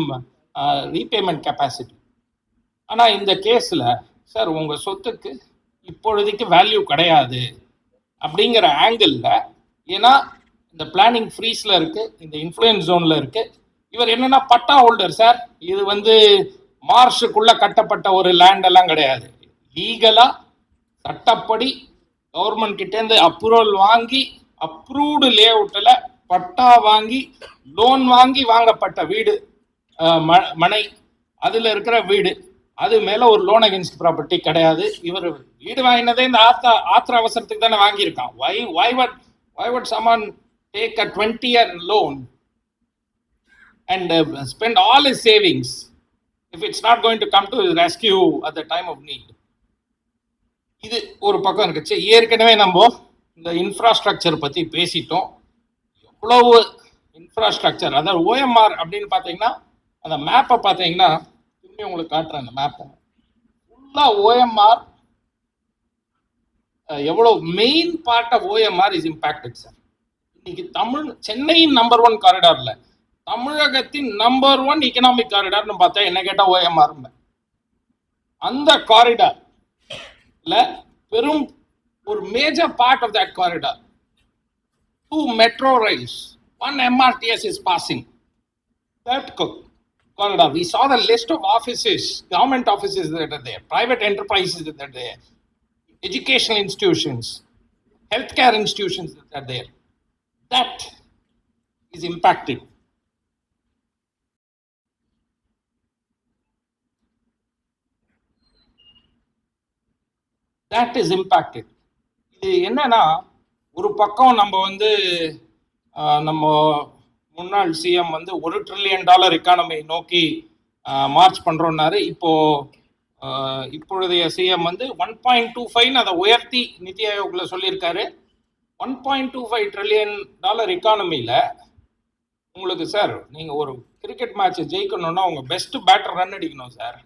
repayment capacity. ஆனால் இந்த கேஸில் சார் உங்கள் சொத்துக்கு இப்பொழுதைக்கு வேல்யூ கிடையாது அப்படிங்கிற ஆங்கிளில், ஏன்னா இந்த பிளானிங் ஃப்ரீஸில் இருக்குது, இந்த இன்ஃப்ளூயன்ஸ் ஜோனில் இருக்குது, இவர் என்னன்னா பட்டா ஹோல்டர் சார், இது வந்து மார்ஷுக்குள்ளே கட்டப்பட்ட ஒரு லேண்ட் எல்லாம் கிடையாது, லீகலாக சட்டப்படி கவர்மெண்ட் கிட்டேருந்து அப்ரூவல் வாங்கி அப்ரூவ்டு லே அவுட்டில் பட்டா வாங்கி லோன் வாங்கி வாங்கப்பட்ட வீடு, மனை, அதில் இருக்கிற வீடு, அது மேலே ஒரு லோன் அகென்ஸ்ட் ப்ராப்பர்ட்டி கிடையாது. இவர் வீடு வாங்கினதே இந்த ஆத்திர அவசரத்துக்கு தானே வாங்கியிருக்கான். why would someone take a 20-year loan and spend all his savings if it's not going to come to his rescue at the time of need? இது ஒரு பக்கம் இருக்குச்சு. ஏற்கனவே நம்ம இந்த இன்ஃப்ராஸ்ட்ரக்சர் பற்றி பேசிட்டோம். எவ்வளவு இன்ஃப்ராஸ்ட்ரக்சர், அதாவது ஓஎம்ஆர் அப்படின்னு பார்த்தீங்கன்னா, அந்த மேப்பை பார்த்தீங்கன்னா திரும்பி உங்களுக்கு காட்டுறேன். அந்த மேப்பை ஃபுல்லாக ஓஎம்ஆர் எவ்வளோ main part of OMR is impacted sir. இன்னைக்கு சென்னையின் நம்பர் 1 காரிடார்ல தமிழகத்தின் நம்பர் 1 எக்கனாமிக் காரிடார்னு பார்த்தா என்ன கேட்டால் ஓஎம்ஆர். அந்த காரிடார்ல பெரும் ஒரு major part of that corridor 2 metro rails, 1 MRTS is passing that corridor. We saw the list of offices, government offices that are there, private enterprises that are there, educational institutions, healthcare institutions that are there. That is impacted. That is impacted. இது என்னன்னா, ஒரு பக்கம் நம்ம வந்து நம்ம முன்னாள் CM வந்து $1 trillion economy நோக்கி மார்ச் பண்றோம்னாரு. இப்பொழுதைய சிஎம் வந்து 1.25 அதை உயர்த்தி நிதி ஆயோக்ல சொல்லியிருக்காரு. $1.25 trillion எக்கானமியில உங்களுக்கு சார், நீங்க ஒரு கிரிக்கெட் மேட்ச் ஜெயிக்கணும்னா உங்க பெஸ்ட் பேட்டர் ரன் அடிக்கணும் சார்.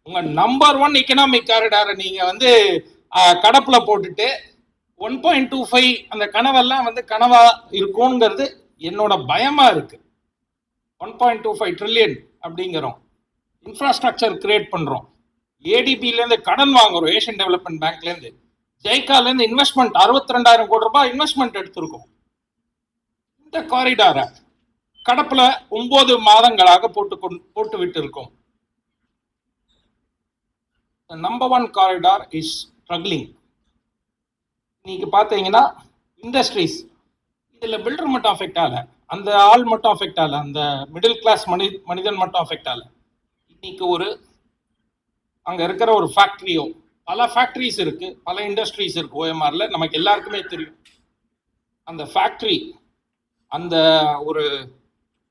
உங்க நம்பர் 1 எக்கனாமிக் காரிடாரை நீங்க வந்து கடப்புல போட்டுட்டு 1.25 அந்த கனவெல்லாம் வந்து கனவா இருக்கும்ங்கிறது என்னோட பயமா இருக்கு. 1.25 ட்ரில்லியன் அப்படிங்கிறோம், இன்ஃப்ராஸ்ட்ரக்சர் கிரியேட் பண்றோம், ஏடிபில இருந்து கடன் வாங்குறோம், ஏஷியன் டெவலப்மெண்ட் பேங்க்ல இருந்து, ஜெய்கால இருந்து இன்வெஸ்ட்மெண்ட் 62,000 கோடி ரூபாய் இன்வெஸ்ட்மெண்ட் எடுத்திருக்கோம். இந்த காரிடாரை கடப்புல 9 மாதங்களாக போட்டு விட்டு இருக்கோம். Number 1 corridor is struggling. இன்னைக்கு பார்த்தீங்கன்னா இண்டஸ்ட்ரீஸ் இதில் பில்டர் மட்டும் அஃபெக்ட் ஆகல, அந்த ஆள் மட்டும் அஃபெக்ட் ஆகல, அந்த மிடில் கிளாஸ் மனிதன் மட்டும் அஃபெக்ட் ஆகல. இன்னைக்கு அங்கே இருக்கிற ஒரு ஃபேக்ட்ரியோ, பல ஃபேக்ட்ரிஸ் இருக்கு, பல இண்டஸ்ட்ரீஸ் இருக்கு ஓஎம்ஆர்ல, நமக்கு எல்லாருக்குமே தெரியும். அந்த ஃபேக்ட்ரி அந்த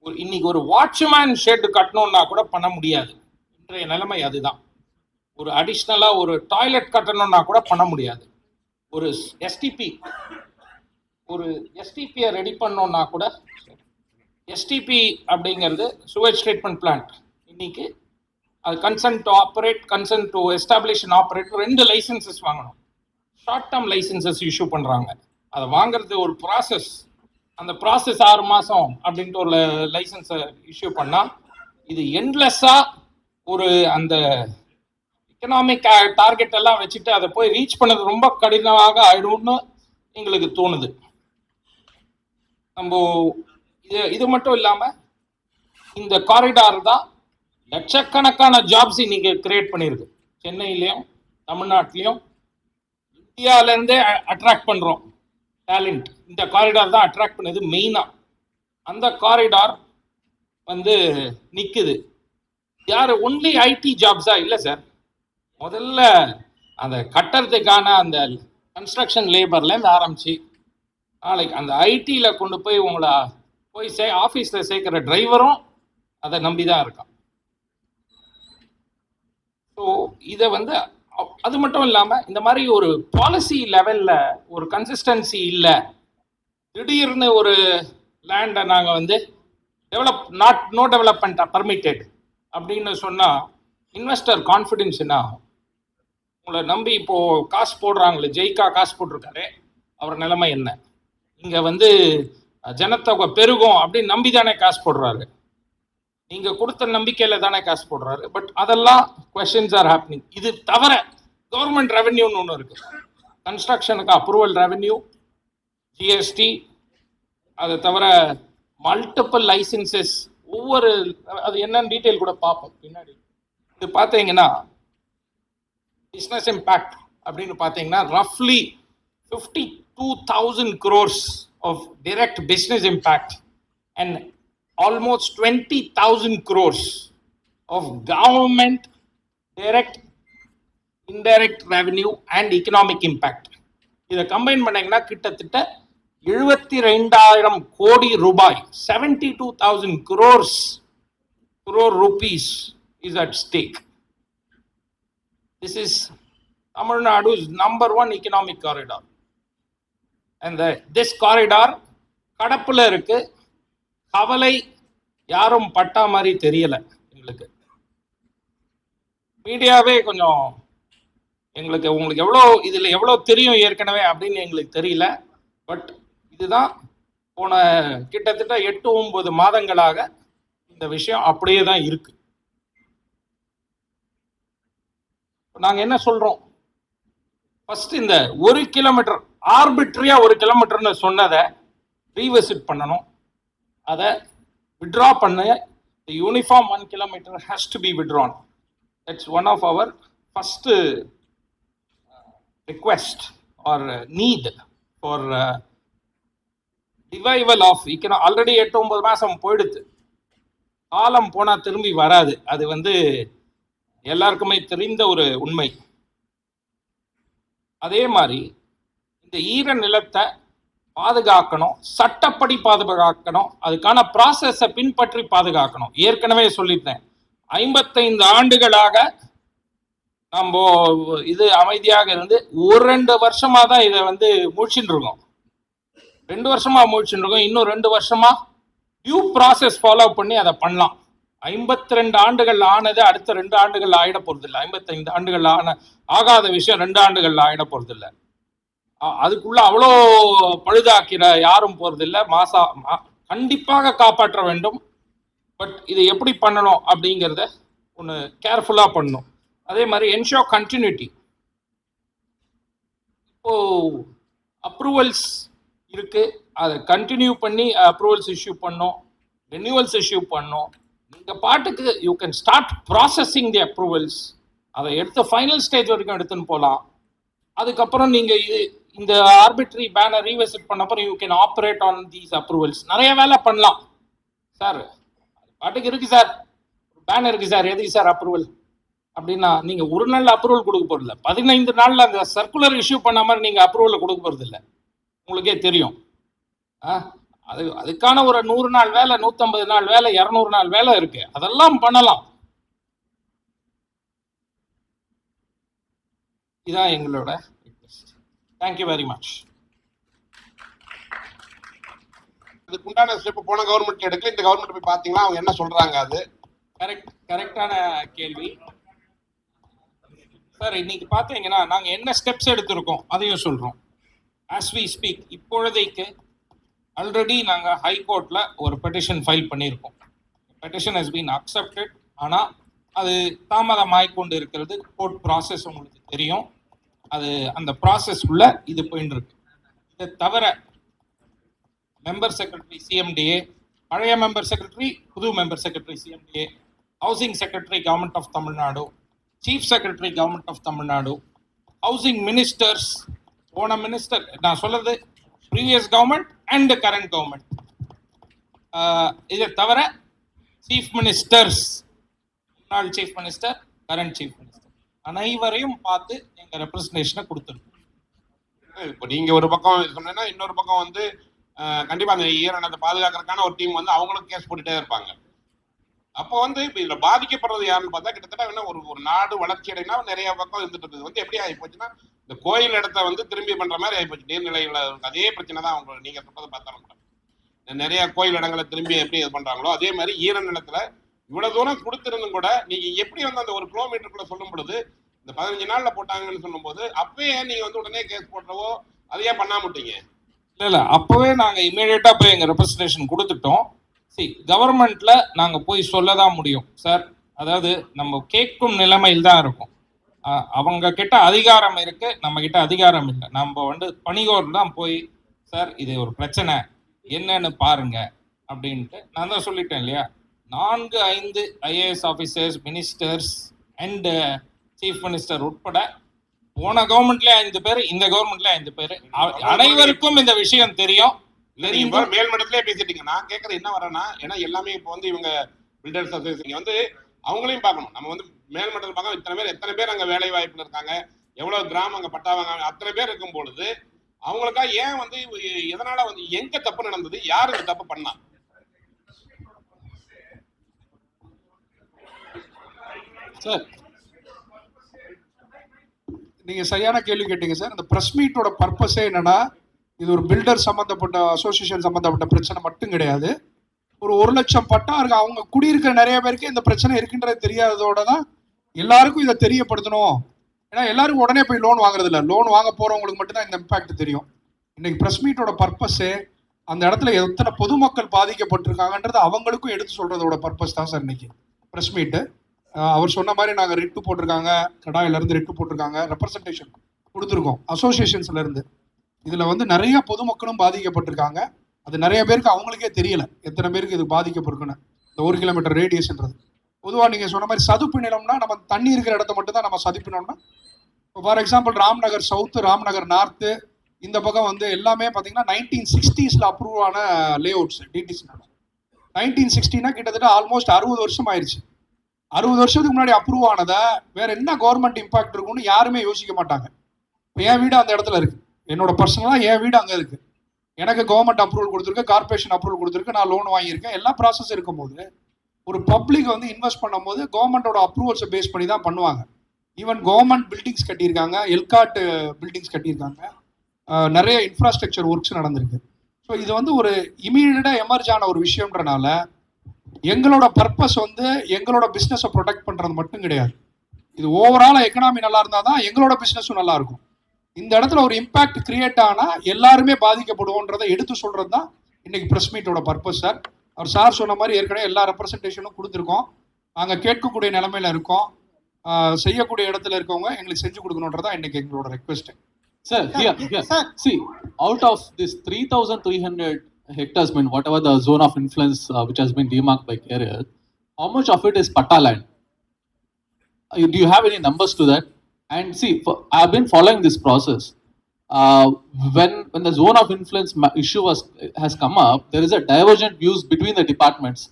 இன்னைக்கு ஒரு வாட்ச்மேன் ஷெட் கட்டணும்னா கூட பண்ண முடியாது. இன்றைய நிலைமை அதுதான். ஒரு அடிஷ்னலா ஒரு டாய்லெட் கட்டணும்னா கூட பண்ண முடியாது. ஒரு எஸ்டிபியை ரெடி பண்ணோம்னா கூட, எஸ்டிபி அப்படிங்கிறது சுவேஜ் ட்ரீட்மெண்ட் பிளான்ட், இன்னைக்கு அது consent to operate, consent to establish and operate 2 licences வாங்கணும். ஷார்ட் டேர்ம் லைசன்சஸ் இஷ்யூ பண்றாங்க. அதை வாங்குறது ஒரு ப்ராசஸ். அந்த ப்ராசஸ் 6 மாசம் அப்படின்ட்டு ஒரு லைசன்ஸை இஷ்யூ பண்ணா, இது எண்ட்லெஸ்ஸா அந்த எக்கனாமிக் டார்கெட் எல்லாம் வச்சுட்டு அதை போய் ரீச் பண்ணது ரொம்ப கடினமாக ஆயிடும்னு எங்களுக்கு தோணுது. நம்ம இது மட்டும் இல்லாம இந்த காரிடார் தான் லட்சக்கணக்கான ஜாப்ஸ் இன்னைக்கு கிரியேட் பண்ணியிருக்கு. சென்னையிலையும் தமிழ்நாட்டிலையும் இந்தியால இருந்தே அட்ராக்ட் பண்றோம் டேலண்ட். இந்த காரிடார் தான் அட்ராக்ட் பண்ணுது மெயினா. அந்த காரிடார் வந்து நிக்குது. யாரு ஒன்லி ஐடி ஜாப்ஸா? இல்லை சார். முதல்ல அந்த கட்டறதுக்கான அந்த கன்ஸ்ட்ரக்ஷன் லேபர்ல இருந்து ஆரம்பிச்சு நாளைக்கு அந்த ஐடியில கொண்டு போய் உங்களை ஆஃபீஸ்ல சேர்க்கிற டிரைவரும் அதை நம்பிதான் இருக்கான். ஸோ இதை வந்து அது மட்டும் இல்லாம இந்த மாதிரி ஒரு பாலிசி லெவல்ல ஒரு கன்சிஸ்டன்சி இல்லை. திடீர்னு ஒரு லேண்டை நாங்கள் வந்து நோ டெவலப்மெண்ட் பர்மிட்டட் அப்படின்னு சொன்னா இன்வெஸ்டர் கான்ஃபிடென்ஸ் என்ன ஆகும்? உங்களை நம்பி இப்போ காசு போடுறாங்களே, ஜெய்கா காசு போட்டிருக்காரு, அவர் நிலைமை என்ன? இங்க வந்து ஜனத்தொகை பெருகும் அப்படின்னு நம்பி தானே காசு போடுறாரு. நீங்க கொடுத்த நம்பிக்கையில தானே காசு போடுறாரு. பட் அதெல்லாம் கொஸ்டின்ஸ் ஆர் ஹேப்பனிங். இது தவிர கவர்மெண்ட் ரெவென்யூன்னு ஒன்று இருக்கு. கன்ஸ்ட்ரக்ஷனுக்கு அப்ரூவல் ரெவென்யூ, ஜிஎஸ்டி, அதை தவிர மல்டிபிள் லைசன்சஸ், அது என்னன்னு டீட்டெயில் கூட பார்ப்போம் பின்னாடி. இது பார்த்தீங்கன்னா பிஸ்னஸ் இம்பேக்ட் அப்படின்னு பார்த்தீங்கன்னா ரஃப்லி 52,000 crores of direct business impact and almost 20,000 crores of government direct, indirect revenue and economic impact. இதை கம்பைன் பண்ணீங்கன்னா கிட்டத்தட்ட 72,000 கோடி ரூபாய், 72,000 crore rupees is at stake. This is Tamil Nadu's number 1 economic corridor. And this corridor கடப்புல இருக்கு. கவலை யாரும் பட்டா மாதிரி தெரியல எங்களுக்கு. மீடியாவே கொஞ்சம் உங்களுக்கு இதுல எவ்வளவு தெரியும் ஏற்கனவே அப்படின்னு எங்களுக்கு தெரியல. பட் இதுதான் போன கிட்டத்தட்ட 8-9 மாதங்களாக இந்த விஷயம் அப்படியே தான் இருக்கு. நாங்க என்ன சொல்றோம்? ஃபர்ஸ்ட் இந்த 1 கிலோமீட்டர் ஆர்பிட்ரியா 1 கிலோமீட்டர்னு சொன்னதை ரீவிசிட் பண்ணணும். அதை வித்ட்ரா பண்ண the uniform 1 kilometer has to be withdrawn. That's one of our first request or need for revival of already 8-9 மாசம் போயிடுது. காலம் போனா திரும்பி வராது. அது வந்து எல்லாருக்குமே தெரிந்த ஒரு உண்மை. அதே மாதிரி இந்த ஈர நிலத்தை பாதுகாக்கணும், சட்டப்படி பாதுகாக்கணும், அதுக்கான ப்ராசஸை பின்பற்றி பாதுகாக்கணும். ஏற்கனவே சொல்லிட்டேன், 55 ஆண்டுகளாக நம்ம இது அமைதியாக இருந்து 2 வருஷமா தான் இதை வந்து மூழ்கின்னு இருக்கோம். 2 வருஷமா மூழ்கின்னு இருக்கோம். இன்னும் 2 வருஷமா டியூ ப்ராசஸ் ஃபாலோ பண்ணி அதை பண்ணலாம். 52 ஆண்டுகள் ஆனது அடுத்த 2 ஆண்டுகள் ஆயிட போறது இல்லை. 55 ஆண்டுகள் ஆகாத விஷயம் 2 ஆண்டுகள் ஆயிட போறது இல்லை. அதுக்குள்ள அவ்வளோ பழுதாக்கிற யாரும் போறது இல்லை. கண்டிப்பாக காப்பாற்ற வேண்டும். பட் இது எப்படி பண்ணணும் அப்படிங்கிறத ஒன்று கேர்ஃபுல்லா பண்ணணும். அதே மாதிரி என்ஷோர் கண்டினியூட்டி. இப்போ அப்ரூவல்ஸ் இருக்கு, அதை கண்டினியூ பண்ணி அப்ரூவல்ஸ் இஷ்யூ பண்ணோம், ரெனியூவல்ஸ் இஷ்யூ பண்ணோம். நீங்க பாட்டுக்கு you can start processing the approvals. அதை எடுத்து ஃபைனல் ஸ்டேஜ் வரைக்கும் எடுத்துன்னு போகலாம். அதுக்கப்புறம் நீங்க இந்த ஆர்பிட்ரி பேனை ரீவிசிட் பண்ணப்பறம் you can operate on these approvals. நிறைய வேலை பண்ணலாம் சார். பாட்டுக்கு இருக்கு சார், பேன் இருக்கு சார், எதுக்கு சார் அப்ரூவல் அப்படின்னா நீங்க ஒரு நாள் அப்ரூவல் கொடுக்க போறது இல்லை. 15 நாள்ல அந்த சர்க்குலர் இஷ்யூ பண்ண மாதிரி நீங்க அப்ரூவல் கொடுக்க போறது இல்லை. உங்களுக்கே தெரியும். அதுக்கான ஒரு 100 நாள் வேலை, 150 நாள் வேலை, 200 நாள் வேலை இருக்கு. அதெல்லாம் பண்ணலாம். இதான் எங்களோட ரிக்வெஸ்ட். Thank you very much. அதுக்குண்டான ஸ்டெப் போன கவர்மெண்ட் எடுக்கல, இந்த கவர்மெண்ட் போய் பாத்தீங்களா, அவங்க என்ன சொல்றாங்க? அது கரெக்டான கேள்வி சார். இன்னைக்கு பாத்தீங்கன்னா நாங்க என்ன ஸ்டெப்ஸ் எடுத்திருக்கோம் அதையும் சொல்றோம். as we speak, இப்பொழுதைக்கு ஆல்ரெடி நாங்கள் ஹைகோர்ட்டில் ஒரு பெட்டிஷன் ஃபைல் பண்ணியிருக்கோம். Petition has been accepted. ஆனால் அது தாமதமாகி கொண்டு இருக்கிறது. கோர்ட் ப்ராசஸ் உங்களுக்கு தெரியும். அது அந்த ப்ராசஸ்க்குள்ள இது போயின்னு இருக்கு. இதை தவிர மெம்பர் செக்ரட்டரி சிஎம்டிஏ, பழைய மெம்பர் செக்ரட்டரி, புது member secretary CMDA, housing secretary government of Tamil Nadu, chief secretary government of Tamil Nadu, housing ministers, போன மினிஸ்டர் நான் சொல்றது previous government and current government, இதை தவிர சீஃப் மினிஸ்டர்ஸ், முன்னாள் chief minister, current chief minister அனைவரையும் பார்த்து எங்க ரெப்ரசன்டேஷனை கொடுத்துருக்கோம். இப்போ நீங்க ஒரு பக்கம் சொன்னா, இன்னொரு பக்கம் வந்து கண்டிப்பா அந்த ஈரநிலத்தை பாதுகாக்கிறதுக்கான ஒரு டீம் வந்து அவங்களும் கேஸ் போட்டுட்டே இருப்பாங்க. அப்போ வந்து இப்போ இதுல பாதிக்கப்படுறது யாருன்னு பார்த்தா கிட்டத்தட்ட என்ன ஒரு நாடு வளர்ச்சி அடைனா நிறைய பக்கம் இருந்துட்டு இருக்குது. வந்து எப்படி ஆகி போச்சுன்னா, இந்த கோயில் இடத்த வந்து திரும்பி பண்ற மாதிரி ஆகிப்போச்சு. நீர்நிலைகளை அதே பிரச்சனை தான் அவங்க நீங்க சொல்றதை பார்த்தாலும் நிறைய கோயில் இடங்களை திரும்பி எப்படி இது பண்றாங்களோ அதே மாதிரி ஈர நிலத்துல இவ்வளவு தூரம் கொடுத்திருந்தும் கூட நீங்க எப்படி வந்து அந்த 1 கிலோமீட்டருக்குள்ள சொல்லும் பொழுது இந்த 15 நாள்ல போட்டாங்கன்னு சொல்லும் போது அப்பவே நீங்க வந்து உடனே கேஸ் போட்டவோ அதையே பண்ணாமட்டீங்க? இல்ல அப்பவே நாங்க இமீடியட்டா போய் எங்க ரெப்ரசன்டேஷன் கொடுத்துட்டோம். கவர்மெண்ட்ல நாங்க போய் சொல்லதான் முடியும் சார். அதாவது நம்ம கேட்கும் நிலைமையில் தான் இருக்கும். அவங்க கிட்ட அதிகாரம் இருக்கு, நம்ம கிட்ட அதிகாரம் இல்லை. நம்ம வந்து பணிகோர் தான் போய் சார் இது ஒரு பிரச்சனை என்னன்னு பாருங்க அப்படின்ட்டு நான் தான் சொல்லிட்டேன் இல்லையா. 4-5 IAS officers, ministers and chief minister உட்பட போன கவர்மெண்ட்ல 5 பேர், இந்த கவர்மெண்ட்ல 5 பேர், அனைவருக்கும் இந்த விஷயம் தெரியும். மேல்மட்டத்திலே பேசிட்டீங்க. நான் கேட்கறது என்ன வரேன்னா, ஏன்னா எல்லாமே இப்போ வந்து இவங்க பில்டர்ஸ் அசோசியேஷன் வந்து அவங்களையும் பார்க்கணும். நம்ம வந்து மேல்மட்டத்தில் பார்க்க எத்தனை பேர் அங்கே வேலை வாய்ப்புல இருக்காங்க, எவ்வளவு கிராமம் அங்கே பட்டாவாங்க, அத்தனை பேர் இருக்கும் பொழுது அவங்களுக்கா ஏன் வந்து எதனால வந்து எங்க தப்பு நடந்தது, யார் இந்த தப்பு பண்ணா? சார் நீங்க சரியான கேள்வி கேட்டீங்க சார். இந்த பிரஸ் மீட்டோட பர்பஸே என்னன்னா, இது ஒரு பில்டர் சம்பந்தப்பட்ட அசோசியேஷன் சம்பந்தப்பட்ட பிரச்சனை மட்டும் கிடையாது. ஒரு 1 லட்சம் பட்டா இருக்கு, அவங்க குடியிருக்கிற நிறைய பேருக்கு இந்த பிரச்சனை இருக்குன்றது தெரியாததோட தான் எல்லாருக்கும் இதை தெரியப்படுத்தணும். ஏன்னா எல்லாரும் உடனே போய் லோன் வாங்குறது இல்லை, லோன் வாங்க போறவங்களுக்கு மட்டும்தான் இந்த இம்பாக்ட் தெரியும். இன்னைக்கு பிரஸ் மீட்டோட பர்பஸே அந்த இடத்துல எத்தனை பொதுமக்கள் பாதிக்கப்பட்டிருக்காங்கன்றது அவங்களுக்கும் எடுத்து சொல்றதோட பர்பஸ் தான் சார் இன்னைக்கு பிரஸ் மீட்டு. அவர் சொன்ன மாதிரி நாங்கள் ரிட்டு போட்டிருக்காங்க, கடாயில இருந்து ரிட்டு போட்டிருக்காங்க, ரெப்ரசன்டேஷன் கொடுத்துருக்கோம் அசோசியேஷன்ஸ்ல இருந்து. இதுல வந்து நிறைய பொதுமக்களும் பாதிக்கப்பட்டிருக்காங்க. அது நிறைய பேருக்கு அவங்களுக்கே தெரியல எத்தனை பேருக்கு இது பாதிக்கப்பட்டிருக்குன்னு. இந்த 1 கிலோமீட்டர் ரேடியஸ்ன்றது பொதுவாக நீங்க சொன்ன மாதிரி சதுப்பு நிலம்னா நம்ம தண்ணி இருக்கிற இடத்த மட்டும் தான் நம்ம சதுப்பினோம்னா, for example Ramnagar south, Ramnagar north, இந்த பக்கம் வந்து எல்லாமே பார்த்தீங்கன்னா 1960s அப்ரூவ் ஆன லே அவுட்ஸ் டிடிசி. 1960னா கிட்டத்தட்ட ஆல்மோஸ்ட் 60 வருஷம் ஆயிடுச்சு. 60 வருஷத்துக்கு முன்னாடி அப்ரூவ் ஆனதை வேற என்ன கவர்மெண்ட் இம்பாக்ட் இருக்கும்னு யாருமே யோசிக்க மாட்டாங்க. என் வீடு அந்த இடத்துல இருக்கு, என்னோட பர்சனலாக என் வீடு அங்கே இருக்கு, எனக்கு கவர்மெண்ட் அப்ரூவல் கொடுத்துருக்கு, கார்பரேஷன் அப்ரூவல் கொடுத்துருக்கு, நான் லோன் வாங்கியிருக்கேன், எல்லா ப்ராசஸ் இருக்கும்போது ஒரு பப்ளிக் வந்து இன்வெஸ்ட் பண்ணும்போது கவர்மெண்டோட அப்ரூவல்ஸை பேஸ் பண்ணி தான் பண்ணுவாங்க. ஈவன் கவர்மெண்ட் பில்டிங்ஸ் கட்டியிருக்காங்க, எல்காட் பில்டிங்ஸ் கட்டியிருக்காங்க, நிறைய இன்ஃப்ராஸ்ட்ரக்சர் ஒர்க்ஸ் நடந்திருக்கு. ஸோ இது வந்து ஒரு இமீடியட்டாக எமர்ஜ் ஆன ஒரு விஷயம்ன்றனால எங்களோட பர்பஸ் வந்து எங்களோட பிஸ்னஸை ப்ரொடெக்ட் பண்ணுறது மட்டும் கிடையாது. இது ஓவரால் எக்கனாமி நல்லா இருந்தால் தான் எங்களோட பிஸ்னஸும் நல்லா இருக்கும். இந்த இடத்துல ஒரு இம்பாக்ட் கிரியேட் ஆனால் எல்லாருமே பாதிக்கப்படுவோன்றதை எடுத்து சொல்கிறது தான் இன்னைக்கு ப்ரெஸ் மீட்டோட பர்பஸ் சார். அவர் சார் சொன்ன மாதிரி ஏற்கனவே எல்லா ரெப்ரசன்டேஷனும் கொடுத்துருக்கோம். நாங்கள் கேட்கக்கூடிய நிலைமையில இருக்கோம். செய்யக்கூடிய இடத்துல இருக்கவங்க எங்களுக்கு செஞ்சு கொடுக்கணுன்றதான் இன்னைக்கு எங்களோட request. Sir, here. See, out of this 3,300 hectares, I mean, whatever the zone of influence which has been demarked by CAREER, how much of it is Patta land? Do you have any numbers to that? And see, I've been following this process. When the zone of influence issue has come up, there is a divergent views between the departments.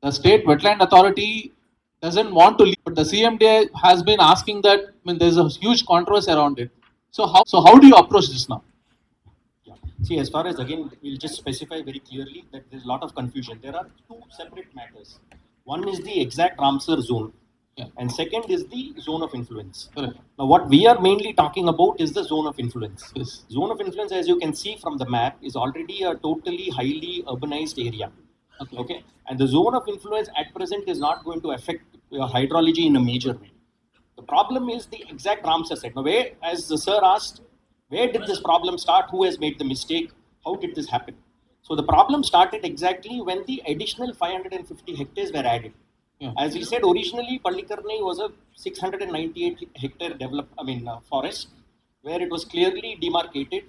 The state wetland authority doesn't want to leave, but the CMDA has been asking that. I mean, there's a huge controversy around it. So how do you approach this now? Yeah. See, as far as again, we'll just specify very clearly that there's a lot of confusion. There are two separate matters. One is the exact Ramsar zone, Yeah. and second is the zone of influence. Correct. Now, what we are mainly talking about is the zone of influence. Yes. Zone of influence, as you can see from the map, is already a totally highly urbanized area. Okay, and the zone of influence at present is not going to affect hydrology in a major way. The problem is the exact Ramsar site. Now, where, as the sir asked, where did this problem start? Who has made the mistake? How did this happen? So the problem started exactly when the additional 550 hectares were added. Yeah. As we said, originally Pallikarnai was a 698 hectare forest, where it was clearly demarcated.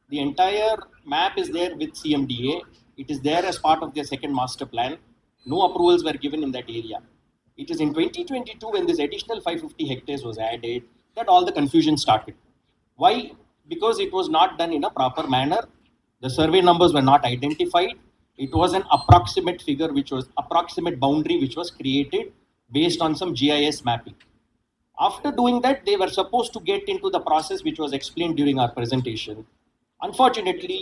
The entire map is there with CMDA. It is there as part of their second master plan. No approvals were given in that area. It is in 2022 when this additional 550 hectares was added that all the confusion started. Why? Because it was not done in a proper manner. The survey numbers were not identified. It was an approximate figure, approximate boundary which was created based on some GIS mapping. After doing that, they were supposed to get into the process which was explained during our presentation. Unfortunately,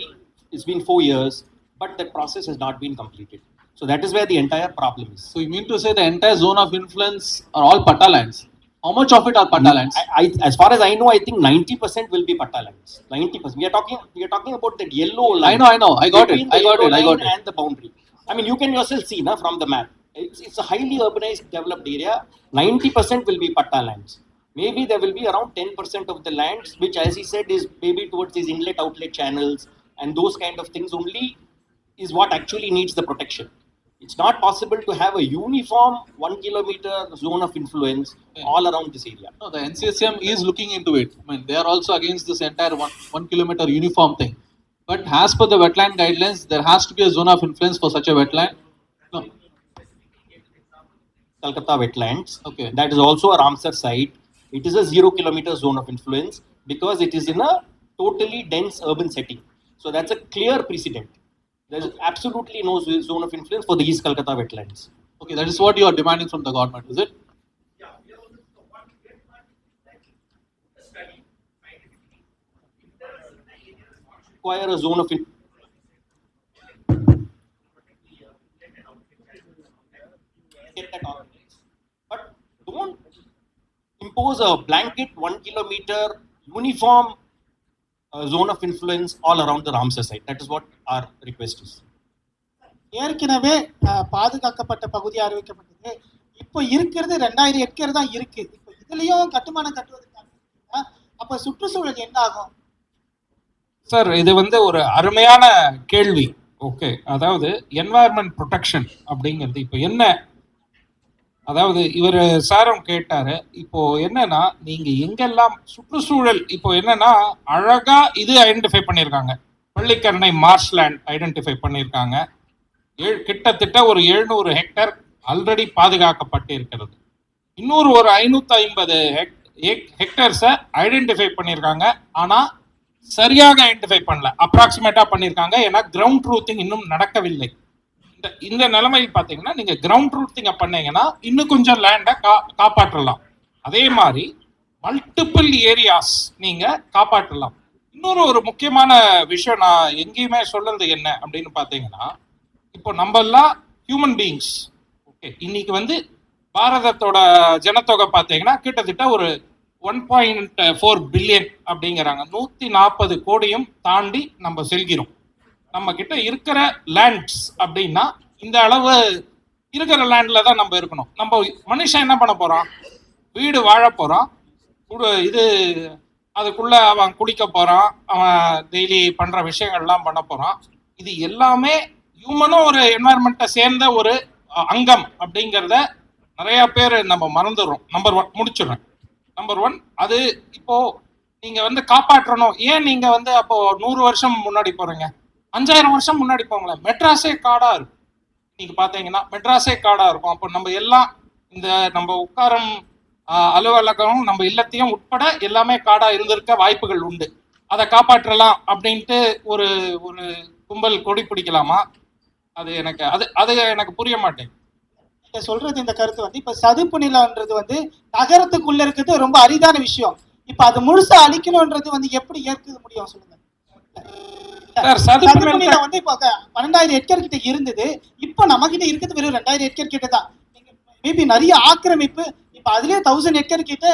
it's been 4 years, but that process has not been completed. So that is where the entire problem is. So you mean to say the entire zone of influence are all Patta lands? How much of it are Patta lands? As far as I know, I think 90% will be Patta lands. 90%. We are talking about that yellow line. I know. I got it. between the I got yellow it. line and the boundary. I mean, you can yourself see from the map. It's a highly urbanized, developed area. 90% will be Patta lands. Maybe there will be around 10% of the lands, which, as he said, is maybe towards these inlet-outlet channels and those kind of things only is what actually needs the protection. It's not possible to have a uniform 1 kilometer zone of influence all around this area. No, the NCSM is looking into it. I mean, they are also against this entire one kilometer uniform thing. But as per the wetland guidelines, there has to be a zone of influence for such a wetland. No. Kolkata wetlands. Okay. That is also a Ramsar site. It is a 0 kilometer zone of influence because it is in a totally dense urban setting. So that's a clear precedent. There is absolutely no zone of influence for the East Kolkata wetlands. Okay, that is what you are demanding from the government, is it? Require a zone of get that organized. But don't impose a blanket 1 kilometer uniform zone of influence all around the Ramsar site. That is what our request is. ஏற்கனவே பாதுகாக்கப்பட்ட பகுதி அறிவிக்கப்பட்டது. இப்போ இருக்கிறது 2000 hectare தான் இருக்கு. இப்போ இதுலயும் கட்டுமானம் கட்டுவதற்காக அப்ப சுற்றுச்சூழல் என்ன ஆகும்? சார், இது வந்து ஒரு அருமையான கேள்வி. ஓகே, அதாவது என்வாயர்மெண்ட் ப்ரொடெக்ஷன் அப்படிங்கிறது இப்போ என்ன, அதாவது இவர் சாரும் கேட்டாரு. இப்போ என்னன்னா, நீங்க எங்கெல்லாம் சுற்றுச்சூழல் இப்போ என்னன்னா அழகா இது ஐடென்டிஃபை பண்ணியிருக்காங்க. பள்ளிக்கரணை மார்ஷ்லேண்ட் ஐடென்டிஃபை பண்ணியிருக்காங்க. கிட்டத்தட்ட ஒரு 700 ஹெக்டேர் ஆல்ரெடி பாதுகாக்கப்பட்டு இருக்கிறது. இன்னொரு ஒரு 550 ஹெக்டேர்ஸை ஐடென்டிஃபை பண்ணியிருக்காங்க. ஆனால் சரியாக ஐடென்டிஃபை பண்ணல, அப்ராக்சிமேட்டா பண்ணியிருக்காங்க. ஏன்னா கிரவுண்ட் ட்ரூத்திங் இன்னும் நடக்கவில்லை. இந்த நிலைமையில் பார்த்தீங்கன்னா நீங்க கிரவுண்ட் ட்ரூத்திங்க பண்ணீங்கன்னா இன்னும் கொஞ்சம் லேண்டை காப்பாற்றலாம். அதே மாதிரி மல்டிபிள் ஏரியாஸ் நீங்க காப்பாற்றலாம். இன்னொரு ஒரு முக்கியமான விஷயம் நான் எங்கேயுமே சொல்றது என்ன அப்படின்னு பார்த்தீங்கன்னா, இப்போ நம்ம எல்லாம் ஹியூமன் பீயிங்ஸ். ஓகே, இன்னைக்கு வந்து பாரதத்தோட ஜனத்தொகை பார்த்தீங்கன்னா கிட்டத்தட்ட ஒரு 1.4 பில்லியன் அப்படிங்கிறாங்க. 140 கோடியும் தாண்டி நம்ம செல்கிறோம். நம்ம கிட்ட இருக்கிற லேண்ட்ஸ் அப்படின்னா இந்த அளவு இருக்கிற லேண்ட்ல தான் நம்ம இருக்கணும். நம்ம மனுஷன் என்ன பண்ண போறான்? வீடு வாழ போறான், இது அதுக்குள்ள அவன் குளிக்க போறான், அவன் டெய்லி பண்ற விஷயங்கள்லாம் பண்ண போறான். இது எல்லாமே ஹியூமனும் ஒரு என்வாயர்மெண்ட்டை சேர்ந்த ஒரு அங்கம் அப்படிங்கிறத நிறைய பேர் நம்ம மறந்துடுறோம். நம்பர் 1 முடிச்சிடுறேன். நம்பர் 1 அது இப்போ நீங்க வந்து காப்பாற்றணும். ஏன் நீங்க வந்து அப்போ 100 வருஷம் முன்னாடி போறீங்க? 5000 வருஷம் முன்னாடி போங்களேன். மெட்ராஸே காடா இருக்கும். நீங்க பாத்தீங்கன்னா மெட்ராஸே காடா இருக்கும். அப்போ நம்ம எல்லாம் இந்த நம்ம உட்காரம் அலுவலகம் நம்ம இல்லத்தையும் உட்பட எல்லாமே காடா இருந்திருக்க வாய்ப்புகள் உண்டு. அதை காப்பாற்றலாம் அப்படின்ட்டு ஒரு ஒரு கும்பல் கொடி பிடிக்கலாமா? அது எனக்கு அது எனக்கு புரிய மாட்டேங்குது. நீங்க சொல்றது இந்த கருத்து வந்து இப்ப சதுப்பு நிலம்ன்றது வந்து நகரத்துக்குள்ள இருக்கிறது ரொம்ப அரிதான விஷயம். இப்ப அது முழுசா அழிக்கணும்ன்றது வந்து எப்படி ஏற்க முடியும் சொல்லுங்க. சார், சதுப்பு நிலம் வந்து இப்ப 12,000 ஹெக்டேர் கிட்ட இருந்தது. இப்ப நம்ம கிட்ட இருக்கிறது வெறும் 2,000 ஹெக்டேர் கிட்ட தான். மேபி நிறைய ஆக்கிரமிப்பு இப்ப அதுலயே 1000 ஹெக்டேர் கிட்ட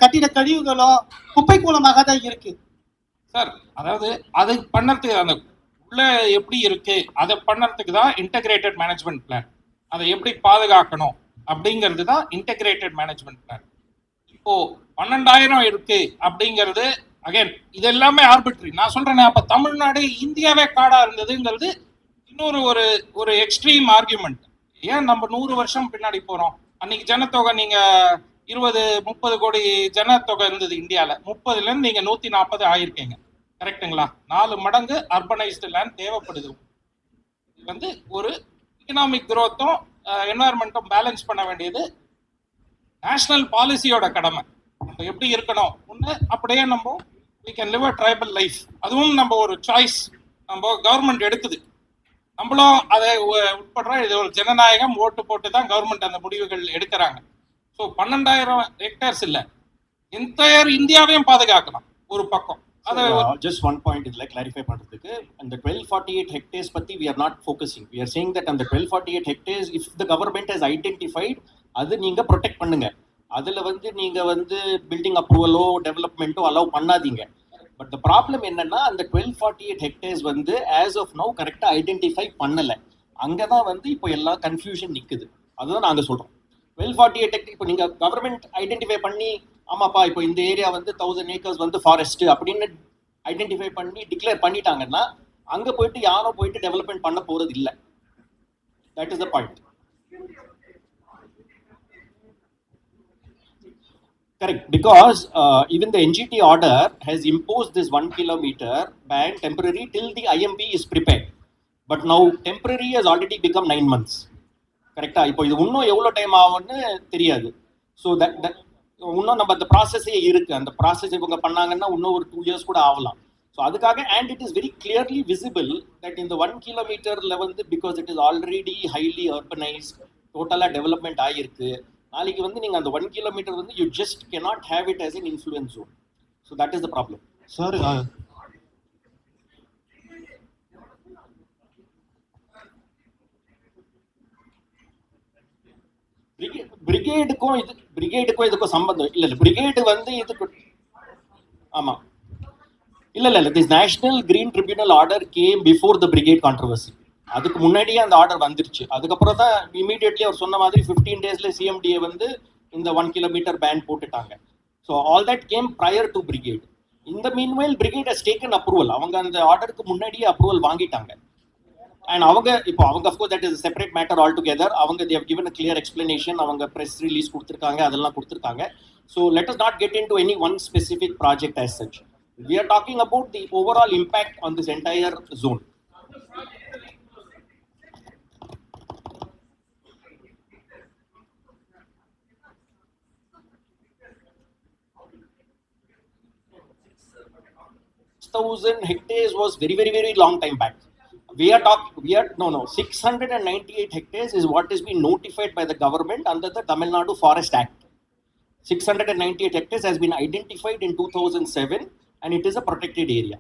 கட்டிட கழிவுகளும் குப்பை கூலமாக தான் இருக்கு. சார், அதாவது அது பண்ணறதுக்கு அந்த உள்ள எப்படி இருக்கு அதை பண்ணறதுக்கு தான் இன்டகிரேட்டட் மேனேஜ்மெண்ட் பிளான். அதை எப்படி பாதுகாக்கணும் அப்படிங்கிறது தான் இன்டகிரேட்டட் மேனேஜ்மெண்ட் பிளான். இப்போ 12,000 இருக்கு அப்படிங்கிறது அகைன் இது எல்லாமே ஆர்பிட்ரி. நான் சொல்றேன், அப்ப தமிழ்நாடு இந்தியாவே காடா இருந்ததுங்கிறது இன்னொரு ஒரு ஒரு எக்ஸ்ட்ரீம் ஆர்குமெண்ட். ஏன் நம்ம 100 வருஷம் பின்னாடி போறோம்? அன்னைக்கு ஜனத்தொகை நீங்க 20-30 கோடி ஜனத்தொகை இருந்தது இந்தியால. 30ல இருந்து நீங்க 140 ஆயிருக்கீங்க. கரெக்டுங்களா? 4 மடங்கு அர்பனைஸ்டு லேண்ட் தேவைப்படுது. இது வந்து ஒரு எக்கனாமிக் growth-உம் என்வாயர்மெண்ட்டும் பேலன்ஸ் பண்ண வேண்டியது நேஷனல் பாலிசியோட கடமை. நம்ம எப்படி இருக்கணும் ஒன்று, அப்படியே நம்ம we can live a tribal life. அதுவும் நம்ம ஒரு சாய்ஸ் நம்ம கவர்மெண்ட் எடுக்குது. நம்மளும் அதை உட்படுறோம். இது ஒரு ஜனநாயகம். ஓட்டு போட்டு தான் கவர்மெண்ட் அந்த முடிவுகள் எடுக்கிறாங்க. ஸோ 12,000 ஹெக்டேர்ஸ் இல்லை, என்டையர் இந்தியாவையும் பாதுகாக்கலாம் ஒரு பக்கம். Just one point இதுல clarify பண்றதுக்கு, அந்த 1248 hectares பத்தி we are not focusing. We are saying that அந்த 1248 hectares if the government has identified, அது நீங்க protect பண்ணுங்க. அதுல வந்து நீங்க வந்து பில்டிங் அப்ரூவலோ டெவலப்மெண்ட்டோ அலோவ் பண்ணாதீங்க. பட் த ப்ராப்ளம் என்னன்னா, அந்த 1248 hectares வந்து ஆஸ் ஆஃப் நவ் கரெக்டா ஐடென்டிஃபை பண்ணல. அங்கதான் வந்து இப்போ எல்லாம் கன்ஃபியூஷன் நிக்குது. அதுதான் நாங்க சொல்றோம். 1248 hectares இப்போ நீங்க கவர்மெண்ட் ஐடென்டிஃபை பண்ணி, ஆமாப்பா இப்போ இந்த ஏரியா வந்து 1000 acres வந்து ஃபாரஸ்ட் அப்படின்னு ஐடென்டிஃபை பண்ணி டிக்ளேர் பண்ணிட்டாங்கன்னா அங்க போயிட்டு யாரும் போயிட்டு டெவலப்மெண்ட் பண்ண போறது இல்லை. That is the point. Correct, because even the NGT order has imposed this 1 kilometer ban temporary till the IMP is prepared. But now temporary has already become 9 months. Correct? இப்போ இது இன்னும் எவ்வளோ டைம் ஆகும்னு தெரியாது. So இன்னும் நம்ம அந்த ப்ராசஸே இருக்கு. அந்த ப்ராசஸ் இவங்க பண்ணாங்கன்னா இன்னும் ஒரு 2 years கூட ஆகலாம். ஸோ அதுக்காக and it is very clearly visible that இந்த 1 kilometerல வந்து because it is already highly urbanised, டோட்டலாக டெவலப்மெண்ட் ஆகிருக்கு. நாளைக்கு வந்து நீங்க அந்த 1 kilometer வந்து you just cannot have it as an influence zone. So that is the problem. Sir, பிரிகேடுக்கும் இதுக்கும் சம்பந்தம் இல்ல. பிரிகேடு வந்து இதுக்கு ஆமா இல்ல this National Green Tribunal order came before the Brigade controversy. அதுக்கு முன்னாடியே அந்த ஆர்டர் வந்துருச்சு. அதுக்கப்புறம் தான் இமீடியட்லி அவர் சொன்ன மாதிரி 15 daysல சிஎம்டிஏ வந்து இந்த 1 kilometer பேன் போட்டுட்டாங்க. So all that came prior to Brigade. இந்த meanwhile Brigade has taken approval. அவங்க அந்த ஆர்டருக்கு முன்னாடியே அப்ரூவல் வாங்கிட்டாங்க. அண்ட் அவங்க of course that is separate matter altogether. அவங்க they have given a clear explanation. அவங்க ப்ரெஸ் ரிலீஸ் கொடுத்துருக்காங்க, அதெல்லாம் கொடுத்துருக்காங்க. So let us not get into any one specific project as such. We are talking about the overall impact on this entire zone. Hectares was very long time back. We are 698 hectares is what has been notified by the government under the Tamil Nadu Forest Act. 698 hectares has been identified in 2007 and it is a protected area.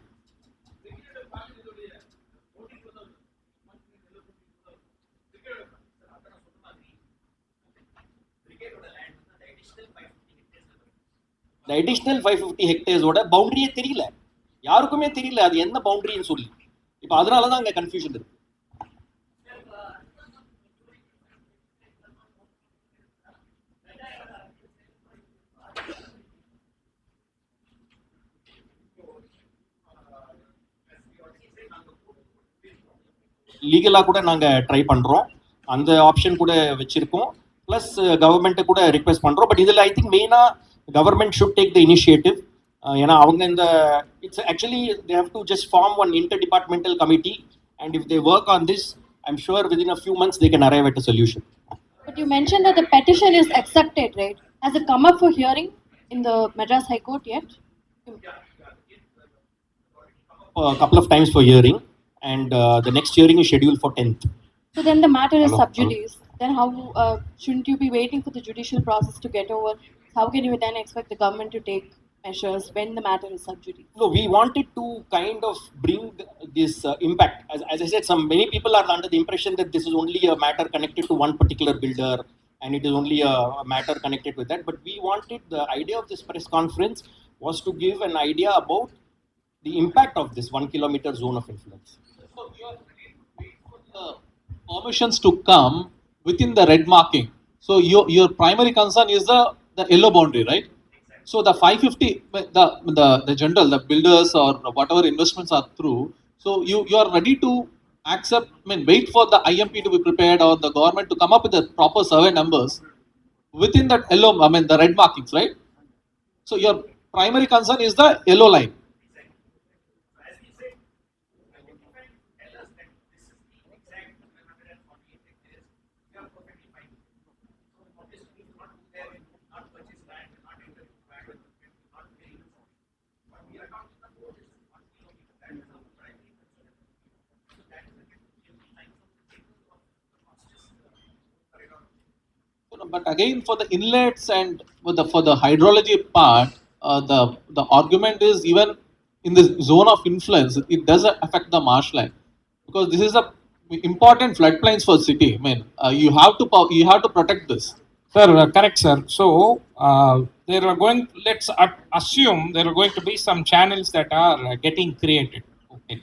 The additional 550 hectares ஓட பவுண்டரியே தெரியல, யாருக்குமே தெரியல அது என்ன பவுண்டரின்னு சொல்லி. இப்போ அதனால தான் அங்க கன்ஃபியூஷன் இருக்கு. லீகலா கூட நாங்க ட்ரை பண்றோம், அந்த ஆப்ஷன் கூட வச்சிருக்கோம். பிளஸ் கவர்மெண்ட்டை கூட ரிக்வெஸ்ட் பண்றோம். பட் இதுல ஐ திங்க் மெயினா government should take the initiative. ஏன்னா அவங்க இந்த it's actually they have to just form one inter departmental committee, and if they work on this I'm sure with in a few months they can arrive at a solution. But you mentioned that the petition is accepted, right? Has it come up for hearing in the Madras High Court yet? A couple of times for hearing, and the next hearing is scheduled for 10th. So then the matter is Hello, sub judice. Then how shouldn't you be waiting for the judicial process to get over? How can you then expect the government to take measures when the matter is sub judice? No, we wanted to kind of bring this impact. As I said, many people are under the impression that this is only a matter connected to one particular builder, and it is only a matter connected with that. But we wanted, the idea of this press conference was to give an idea about the impact of this 1 kilometer zone of influence. So you are waiting for the permissions to come within the red marking. So your primary concern is the yellow boundary, right? So the 550, the general, the builders or whatever investments are through. So you are ready to accept, I mean, wait for the IMP to be prepared or the government to come up with the proper survey numbers within that yellow, I mean, the red markings, right? So your primary concern is the yellow line. But again, for the inlets and for the hydrology part, the argument is even in this zone of influence, it does affect the marshland, because this is a important floodplains for city. I mean, you have to protect this. Sir, correct, sir. So, there are going, let's assume there are going to be some channels that are getting created. Okay.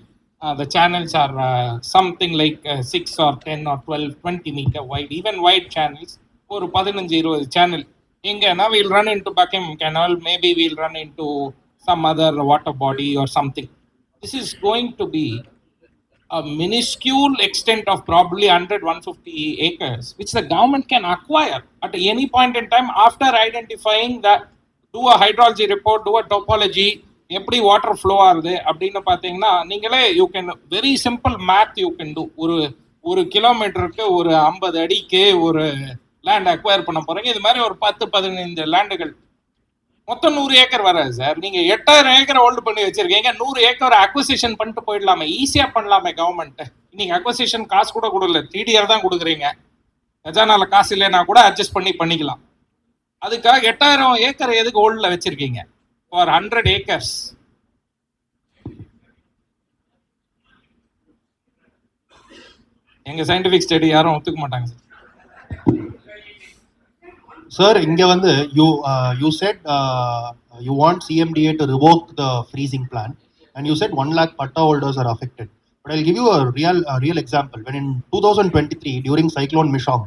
The channels are something like 6 or 10 or 12, 20 meter wide, even wide channels. ஒரு 15-20 channel எங்கன்னா we'll run into Buckingham Canal, maybe we'll run into some other water body or something. This is going to be a minuscule extent of probably 100-150 acres, which the government can acquire at any point in time after identifying that, do a hydrology report, do a topology, எப்படி water flow ஆகுது அப்படின்னு பார்த்தீங்கன்னா நீங்களே you can very simple math you can do. ஒரு கிலோமீட்டருக்கு ஒரு 50 அடிக்கு ஒரு லேண்ட் அக்வயர் பண்ண போறீங்க. இது மாதிரி ஒரு 10-15 லேண்டுகள் மொத்தம் 100 ஏக்கர் வராது சார். நீங்க 8000 ஏக்கர் ஹோல்டு பண்ணி வச்சிருக்கீங்க, 100 ஏக்கர் அக்வசிஷன் பண்ணிட்டு போயிடலாமே, ஈஸியா பண்ணலாமே. கவர்மெண்ட் இன்னைக்கு அக்வசிஷன் காசு கூட கொடுக்கல, TDR தான் கொடுக்குறீங்க. கஜானால காசு இல்லைன்னா கூட அட்ஜஸ்ட் பண்ணிக்கலாம். அதுக்காக 8000 ஏக்கர் எதுக்கு ஹோல்டில் வச்சிருக்கீங்க ஃபார் 100 ஏக்கர்ஸ்? எங்க சயின்டிபிக் ஸ்டடி யாரும் ஒத்துக்க மாட்டாங்க sir. Sir, inga vandu you said you want CMDA to revoke the freezing plan, and you said 1 lakh patta holders are affected. But I'll give you a real example. When in 2023 during Cyclone Misham,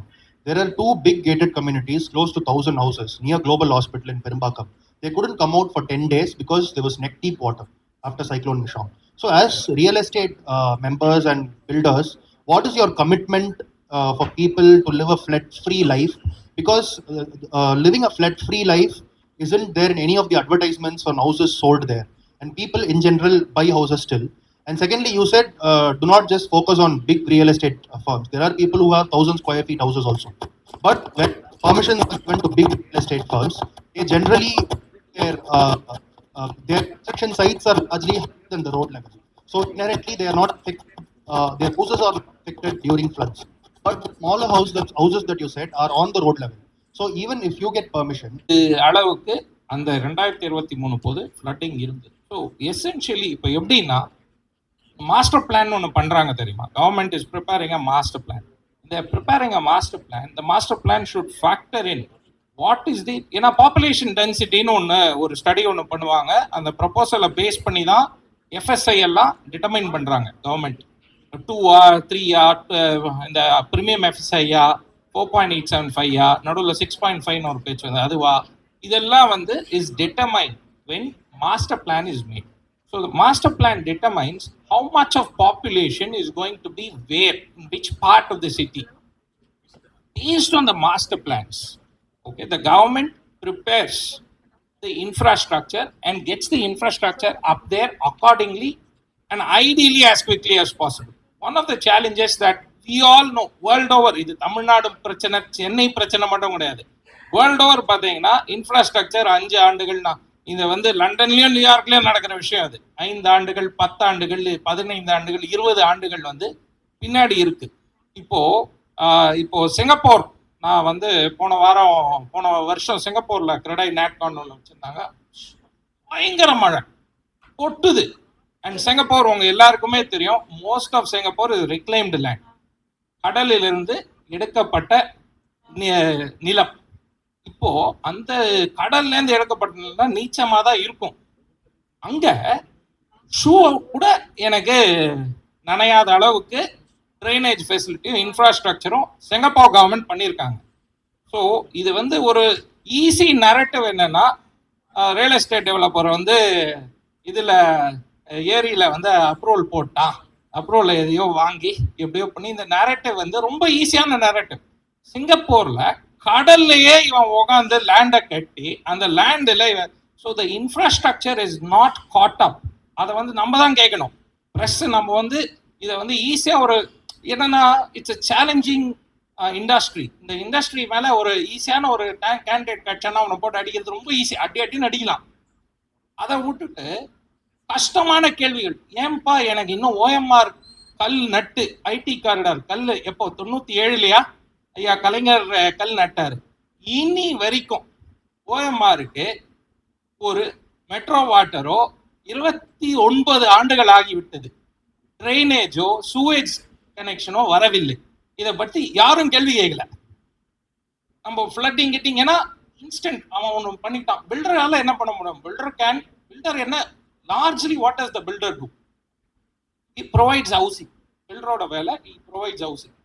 there are 2 big gated communities close to 1,000 houses near Global Hospital in Perimbakam. They couldn't come out for 10 days because there was neck deep water after Cyclone Misham. So as real estate members and builders, what is your commitment for people to live a flood-free life? Because living a flood-free life isn't there in any of the advertisements on houses sold there, and people in general buy houses still. And secondly, you said do not just focus on big real estate firms. There are people who have 1,000 square feet houses also. But when permissions are given to big real estate firms, they generally their construction sites are largely higher than the road level. So inherently, they are not affected. Their houses are affected during floods. But the smaller houses that you said are on the road level. So even if you get permission, அளவுக்கு அந்த 2023 போது flooding இருந்தது. So essentially இப்போ எப்படின்னா master plan ஒன்று பண்ணுறாங்க தெரியுமா? Government is preparing a master plan. இந்த ப்ரிப்பேரிங் அ மாஸ்டர் பிளான், இந்த master plan should factor in what is the, ஏன்னா பாப்புலேஷன் டென்சிட்டின்னு ஒன்று ஒரு ஸ்டடி ஒன்று பண்ணுவாங்க. அந்த ப்ரொபோசலை பேஸ் பண்ணி தான் எஃப்எஸ்ஐ எல்லாம் டிட்டர்மைன் பண்ணுறாங்க கவர்மெண்ட். 2 3 இந்த ப்ரீமியம் எஃப்எஸ்ஐயா 4.875 நடுவில் 6.5 ஒரு பேச்சு வந்து அதுவா, இதெல்லாம் வந்து is determine when master plan is made. So the master plan determines how much of population is going to be where, in which part of the city. Based on the master plans, okay, the government prepares the infrastructure and gets the infrastructure up there accordingly and ideally as quickly as possible. One of the challenges that we all know world over, இது தமிழ்நாடு பிரச்சனை, சென்னை பிரச்சனை மட்டும் கிடையாது, world over பார்த்தீங்கன்னா infrastructure 5 ஆண்டுகள்னா இது வந்து லண்டன்லயும் நியூயார்க்லயும் நடக்கிற விஷயம். அது 5 ஆண்டுகள் 10 ஆண்டுகள் 15 ஆண்டுகள் 20 ஆண்டுகள் வந்து பின்னாடி இருக்கு. இப்போ சிங்கப்பூர், நான் வந்து போன வருஷம் சிங்கப்பூர்ல கிரெடை நேட்கான் ஒன்று வச்சிருந்தாங்க. பயங்கர மழை கொட்டுது. அண்ட் சிங்கப்பூர் உங்க எல்லாருக்குமே தெரியும், மோஸ்ட் ஆஃப் சிங்கப்பூர் இது ரிக்ளைம்டு லேண்ட், கடலிலிருந்து எடுக்கப்பட்ட நிலம். இப்போ அந்த கடல்ல இருந்து எடுக்கப்பட்ட நீச்சமா தான் இருக்கும். அங்க ஷூ கூட எனக்கு நனையாத அளவுக்கு ட்ரைனேஜ் ஃபெசிலிட்டியும் இன்ஃப்ராஸ்ட்ரக்சரும் சிங்கப்பூர் கவர்மெண்ட் பண்ணியிருக்காங்க. ஸோ இது வந்து ஒரு ஈஸி நரேட்டிவ் என்னன்னா, ரியல் எஸ்டேட் டெவலப்பர் வந்து இதில் ஏரியில் வந்து அப்ரூவல் போட்டான், அப்ரூவல் எதையோ வாங்கி எப்படியோ பண்ணி, இந்த நரேட்டிவ் வந்து ரொம்ப ஈஸியான நரேட்டிவ். சிங்கப்பூர்ல கடல்லையே இவன் உட்காந்து லேண்டை கட்டி அந்த லேண்டில், so the infrastructure is not caught up. அதை வந்து நம்ம தான் கேட்கணும். ப்ரெஸ் நம்ம வந்து இதை வந்து ஈஸியாக ஒரு என்னன்னா, இட்ஸ் அ சேலஞ்சிங் இண்டஸ்ட்ரி. இந்த இண்டஸ்ட்ரி மேலே ஒரு ஈஸியான ஒரு கேண்டிடேட் கிடைச்சானா அவனை போட்டு அடிக்கிறது ரொம்ப ஈஸி, அடின்னு அடிக்கலாம். அதை விட்டுட்டு கஷ்டமான கேள்விகள், ஏன்பா எனக்கு இன்னும் ஓஎம்ஆர் கல் நட்டு ஐடி காரிடார் கல் எப்போ 97லயா ஐயா கலைஞர் கல் நட்டாரு, இனி வரைக்கும் ஓஎம்ஆருக்கு ஒரு மெட்ரோ வாட்டரோ 29 ஆண்டுகள் ஆகிவிட்டது, ட்ரைனேஜோ சூவேஜ் கனெக்ஷனோ வரவில்லை. இதை பற்றி யாரும் கேள்வி கேட்கல. நம்ம ஃப்ளட்டிங் கிட்டிங் ஏன்னா இன்ஸ்டன்ட் அவன் ஒன்று பண்ணிட்டான். பில்டரால என்ன பண்ண முடியும்? பில்டர் என்ன largely what does the builder do? He provides housing. பில்டரோட வேலை ஹி ப்ரொவைட்ஸ் ஹவுசிங்.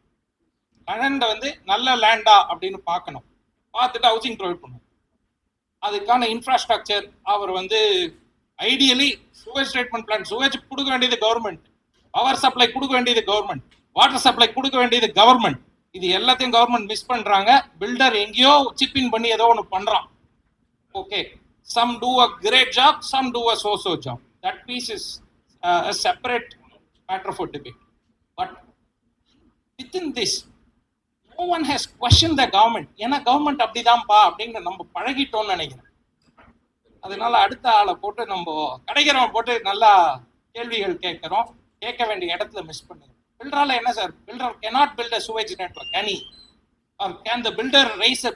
லேண்டை வந்து நல்ல லேண்டா அப்படின்னு பார்க்கணும், பார்த்துட்டு ஹவுசிங் ப்ரொவைட் பண்ணணும். அதுக்கான இன்ஃப்ராஸ்ட்ரக்சர் அவர் வந்து ideally sewage treatment plant, sewage கொடுக்க வேண்டியது கவர்மெண்ட், பவர் சப்ளை கொடுக்க வேண்டியது கவர்மெண்ட், வாட்டர் சப்ளை கொடுக்க வேண்டியது கவர்மெண்ட். இது எல்லாத்தையும் கவர்மெண்ட் மிஸ் பண்றாங்க. பில்டர் எங்கேயோ சிப்பின் பண்ணி ஏதோ ஒன்று பண்றான். Okay, some do a great job, some do a so-so job. That piece is a separate matter for debate. But within this, no one has questioned the government. ஏன்னா government அப்படிதான்ப்பா அப்படின்னு நம்ம பழகிட்டோம்னு நினைக்கிறேன். அதனால அடுத்த ஆளை போட்டு நம்ம கிடைக்கிறவன் போட்டு நல்லா கேள்விகள் கேட்கிறோம், கேட்க வேண்டிய இடத்துல மிஸ் பண்ணுறோம். பில்டரால என்ன sir? Builder cannot build a sewage network, can he? Or can the builder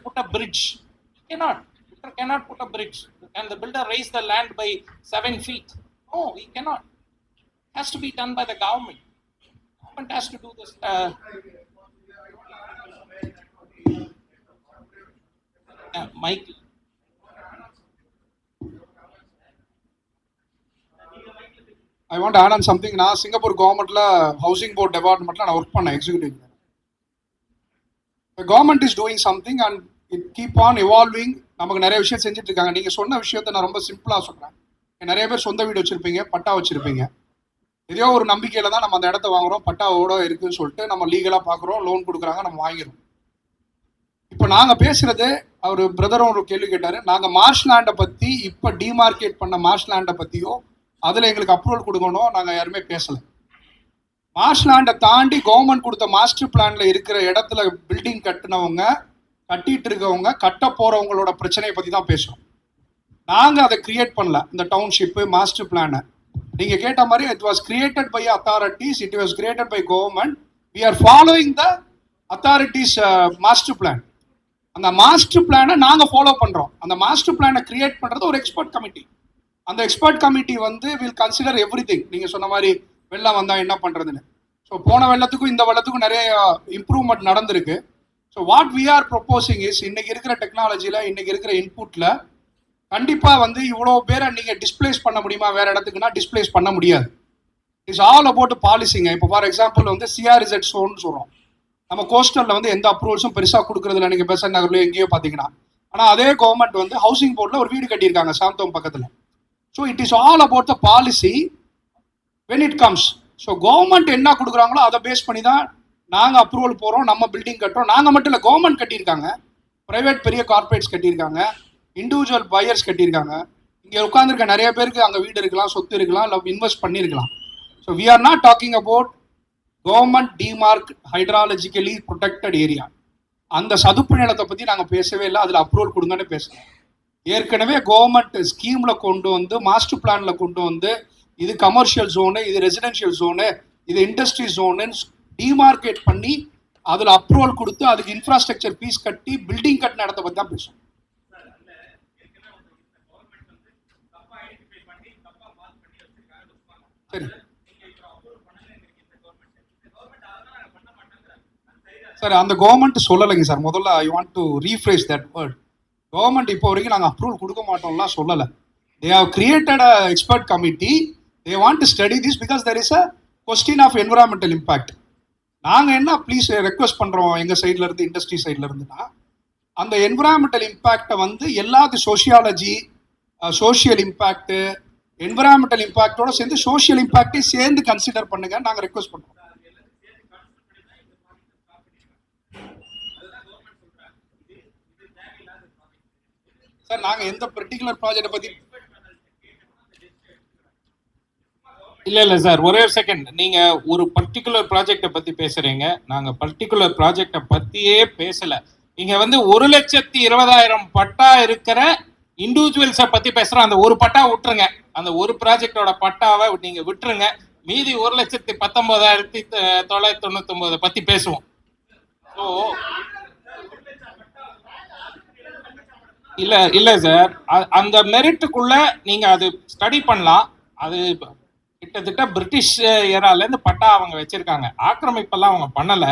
put a bridge? Cannot. Builder cannot put a bridge. Can the builder raise the land by 7 feet? No, he cannot. It has to be done by the government. Government has to do this. Mike. I want to add on something. நான் Singapore கவர்மெண்ட்ல housing board டிபார்ட்மெண்ட்ல நான் work பண்ணேன் executive. The government is doing something and it keep on evolving. நமக்கு நிறைய விஷயம் செஞ்சுட்டு இருக்காங்க. நீங்க சொன்ன விஷயத்தை நான் ரொம்ப சிம்பிளா சொல்றேன். நிறைய பேர் சொந்த வீடு வச்சிருப்பீங்க, பட்டா வச்சிருப்பீங்க. ஏதோ ஒரு நம்பிக்கையில தான் நம்ம அந்த இடத்த வாங்குறோம், பட்டாவோட இருக்குன்னு சொல்லிட்டு நம்ம லீகலா பாக்குறோம், லோன் கொடுக்குறாங்க, நம்ம வாங்கிடும். இப்போ நாங்க பேசுறது, அவர் பிரதரும் ஒரு கேள்வி கேட்டாரு, நாங்க மார்ஷ் லேண்டை பத்தி இப்ப டிமார்க்கேட் பண்ண மார்ஷ் லேண்டை பத்தியோ அதுல எங்களுக்கு அப்ரூவல் கொடுக்கணும் நாங்க யாருமே பேசல. மார்ஷ் லேண்டை தாண்டி கவர்மெண்ட் கொடுத்த மாஸ்டர் பிளான்ல இருக்கிற இடத்துல பில்டிங் கட்டினவங்க, கட்டிட்டு இருக்கவங்க, கட்ட போறவங்களோட பிரச்சனையை பத்தி தான் பேசுறோம். நாங்க அதை கிரியேட் பண்ணல. இந்த டவுன்ஷிப் மாஸ்டர் பிளானை நீங்க கேட்ட மாதிரி it was created by authorities, it was created by government. We are following the authorities master plan. அந்த மாஸ்டர் பிளானை நாங்க ஃபாலோ பண்றோம். அந்த மாஸ்டர் பிளானை கிரியேட் பண்றது ஒரு எக்ஸ்பர்ட் கமிட்டி. அந்த எக்ஸ்பர்ட் கமிட்டி வந்து வில் கன்சிடர் எவ்ரிதிங். நீங்க சொன்ன மாதிரி வெள்ளம் வந்தா என்ன பண்றதுன்னு. ஸோ போன வெள்ளத்துக்கும் இந்த வெள்ளத்துக்கும் நிறைய இம்ப்ரூவ்மெண்ட் நடந்திருக்கு. So what we are proposing is, இன்னைக்கு இருக்கிற டெக்னாலஜியில், இன்னைக்கு இருக்கிற இன்புட்டில் கண்டிப்பாக வந்து இவ்வளோ பேரை நீங்கள் டிஸ்பிளேஸ் பண்ண முடியுமா வேற இடத்துக்குன்னா டிஸ்பிளேஸ் பண்ண முடியாது. It's all about policing. இப்போ ஃபார் எக்ஸாம்பிள் வந்து சிஆர்இசட் சோன்னு சொல்கிறோம். நம்ம கோஸ்டலில் வந்து எந்த அப்ரூவல்ஸும் பெருசாக கொடுக்குறதில்ல, நீங்கள் பெசன் நகர்லையோ எங்கேயோ பார்த்தீங்கன்னா. ஆனால் அதே கவர்மெண்ட் வந்து ஹவுசிங் போர்டில் ஒரு வீடு கட்டியிருக்காங்க சாந்தோம் பக்கத்தில். So it is all about the policy when it comes. So government என்ன கொடுக்குறாங்களோ அதை பேஸ் பண்ணி தான் நாங்கள் அப்ரூவல் போகிறோம், நம்ம பில்டிங் கட்டுறோம். நாங்கள் மட்டும் இல்லை, கவர்மெண்ட் கட்டியிருக்காங்க, ப்ரைவேட் பெரிய கார்பரேட்ஸ் கட்டியிருக்காங்க, இண்டிவிஜுவல் பையர்ஸ் கட்டியிருக்காங்க. இங்கே உட்காந்துருக்க நிறைய பேருக்கு அங்கே வீடு இருக்கலாம், சொத்து இருக்கலாம், இல்லை இன்வெஸ்ட் பண்ணியிருக்கலாம். So we are not talking about government demark hydrologically protected area. அந்த சதுப்பு நிலத்தை பற்றி நாங்கள் பேசவே இல்லை, அதில் அப்ரூவல் கொடுங்கன்னு பேசுகிறோம். ஏற்கனவே கவர்மெண்ட் ஸ்கீமில் கொண்டு வந்து, மாஸ்டர் பிளானில் கொண்டு வந்து, இது கமர்ஷியல் ஜோனு, இது ரெசிடென்ஷியல் ஜோனு, இது இண்டஸ்ட்ரி ஜோனுன்னு டிமார்க்கெட் பண்ணி அதில் அப்ரூவல் கொடுத்து அதுக்கு இன்ஃப்ராஸ்ட்ரக்சர் ஃபீஸ் கட்டி பில்டிங் கட்டின இடத்த பற்றி தான் பேசுவோம். சரி சார், அந்த கவர்மெண்ட் சொல்லலைங்க சார். முதல்ல I want to rephrase that word. Government இப்போ வரைக்கும் நாங்கள் அப்ரூவல் கொடுக்க மாட்டோம்லாம் சொல்லலை. They have created a expert committee. They want to study this because there is a question of environmental impact. நாங்கள் என்ன ப்ளீஸ் ரெக்வஸ்ட் பண்ணுறோம் எங்கள் சைட்ல இருந்து, இண்டஸ்ட்ரி சைட்ல இருந்துன்னா, அந்த என்விரான்மெண்டல் இம்பாக்டை வந்து எல்லாத்து சோஷியாலஜி, சோஷியல் இம்பாக்ட், என்விரான்மெண்டல் இம்பாக்டோட சேர்ந்து சோஷியல் இம்பாக்டையும் சேர்ந்து கன்சிடர் பண்ணுங்க நாங்கள் ரெக்வஸ்ட் பண்ணுறோம். சார் நாங்கள் எந்த பர்டிகுலர் ப்ராஜெக்டை பற்றி இல்ல சார், ஒரே ஒரு செகண்ட். நீங்க ஒரு பர்டிகுலர் ப்ராஜெக்டை பத்தி பேசுறீங்க, நாங்க பர்டிகுலர் ப்ராஜெக்டை பத்தியே பேசல. நீங்க வந்து 1,20,000 பட்டா இருக்கிற இண்டிவிஜுவல்ஸை பத்தி பேசுறோம். அந்த ஒரு பட்டா விட்டுருங்க, அந்த ஒரு ப்ராஜெக்டோட பட்டாவை நீங்க விட்டுருங்க. மீதி 1,19,999 பத்தி பேசுவோம். ஸோ இல்ல சார், அந்த மெரிட்டுக்குள்ள நீங்க அது ஸ்டடி பண்ணலாம். அது கிட்டத்தட்ட பிரிட்டிஷ் ஏராலேருந்து பட்டா அவங்க வச்சிருக்காங்க. ஆக்கிரமிப்பெல்லாம் அவங்க பண்ணல,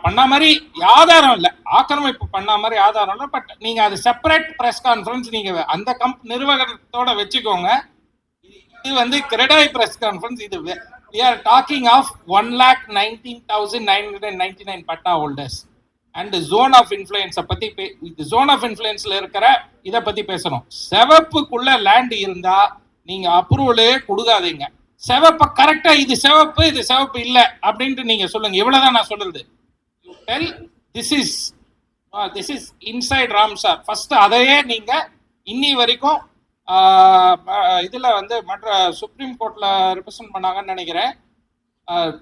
பண்ண மாதிரி ஆதாரம் இல்லை, ஆக்கிரமிப்பு பண்ண மாதிரி ஆதாரம் இல்லை. பட் நீங்க அது செப்பரேட் பிரஸ் கான்ஃபரன்ஸ் நீங்க அந்த நிர்வாகத்தோட வச்சுக்கோங்க. இது வந்து கிரெடாய் பிரஸ் கான்ஃபரன்ஸ். இது we are talking of 1,19,999 patta holders and zone of இன்ஃப்ளூயன்ஸை பத்தி, ஜோன் ஆஃப் இன்ஃப்ளூயன்ஸ்ல இருக்கிற இதை பத்தி பேசணும். செவப்புக்குள்ள லேண்ட் இருந்தா நீங்க அப்ரூவலே கொடுக்காதீங்க. செவப்ப கரெக்டா இது செவப்பு இது செவப்பு இல்ல அப்படின்ட்டு நீங்க சொல்லுங்க. இவ்வளவுதான் நான் சொல்றது. You tell this is inside Ramsar. First அதையே நீங்க இன்னி வரைக்கும் இதுல வந்து மற்ற சுப்ரீம் கோர்ட்ல ரெப்ரசன்ட் பண்ணாங்கன்னு நினைக்கிறேன்.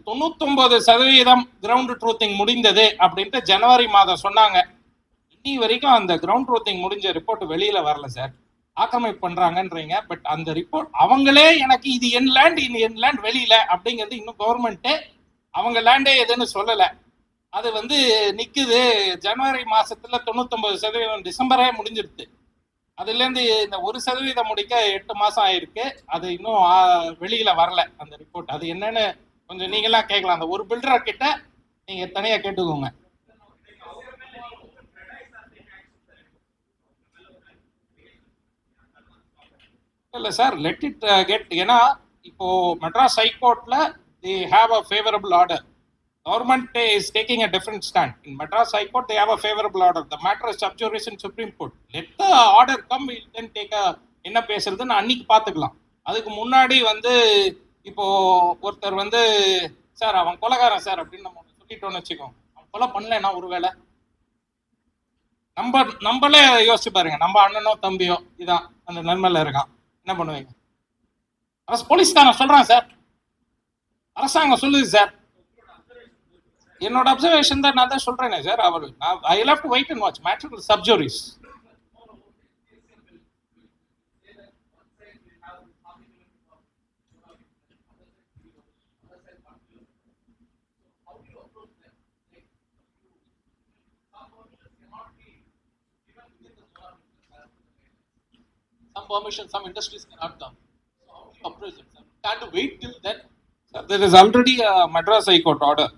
99% கிரவுண்ட் ட்ரூத்திங் முடிந்தது அப்படின்ட்டு ஜனவரி மாதம் சொன்னாங்க. இன்னி வரைக்கும் அந்த கிரவுண்ட் ட்ரூத்திங் முடிஞ்ச ரிப்போர்ட் வெளியில வரல சார். ஆக்கிரமிப்பு பண்றாங்கன்றீங்க, பட் அந்த ரிப்போர்ட் அவங்களே எனக்கு இது என் லேண்ட் வெளியில அப்படிங்கிறது இன்னும் கவர்மெண்ட் அவங்க லேண்டே எதுன்னு சொல்லல. அது வந்து நிக்குது. ஜனவரி மாசத்துல 99% டிசம்பரே முடிஞ்சிருது. அதுல இருந்து இந்த 1% முடிக்க 8 மாசம் ஆயிருக்கு. அது இன்னும் வெளியில வரல அந்த ரிப்போர்ட். அது என்னன்னு கொஞ்சம் நீங்களாம் கேட்கலாம். அந்த ஒரு பில்டர் கிட்ட நீங்க தனியா கேட்டுக்கோங்க. இல்ல சார், லெட் இட் கெட். ஏன்னா இப்போ Madras ஹைகோர்ட்ல they have a favorable order. Government is taking a different stand. In Madras High Court, they have a favorable order. The matter is sub judice in Supreme Court. Let the order come, we'll then take a என்ன பேசுறதுன்னு அன்னைக்கு பார்த்துக்கலாம். அதுக்கு முன்னாடி வந்து இப்போ ஒருத்தர் வந்து சார் அவன் கொலைகாரன் சார் அப்படின்னு நம்ம சொல்லிட்டோம்னு வச்சுக்கோங்க. அவன் கொலை பண்ணலன்னா ஒருவேளை நம்மளே யோசிச்சு பாருங்க, நம்ம அண்ணனோ தம்பியோ இதான் அந்த நன்மையில இருக்கான், என்ன பண்ணுவீங்க? போலீஸ்காரன் சொல்றான் சார், அரசாங்கம் சொல்லுது சார். என்னோட அப்சர்வேஷன் தான், நான் தான் சொல்றேனே சார். அவர் I have to wait and watch. Matter sub judice. permission, some industries cannot come. So how do you approach it, sir? Can't you wait till then? There is already a Madras High Court order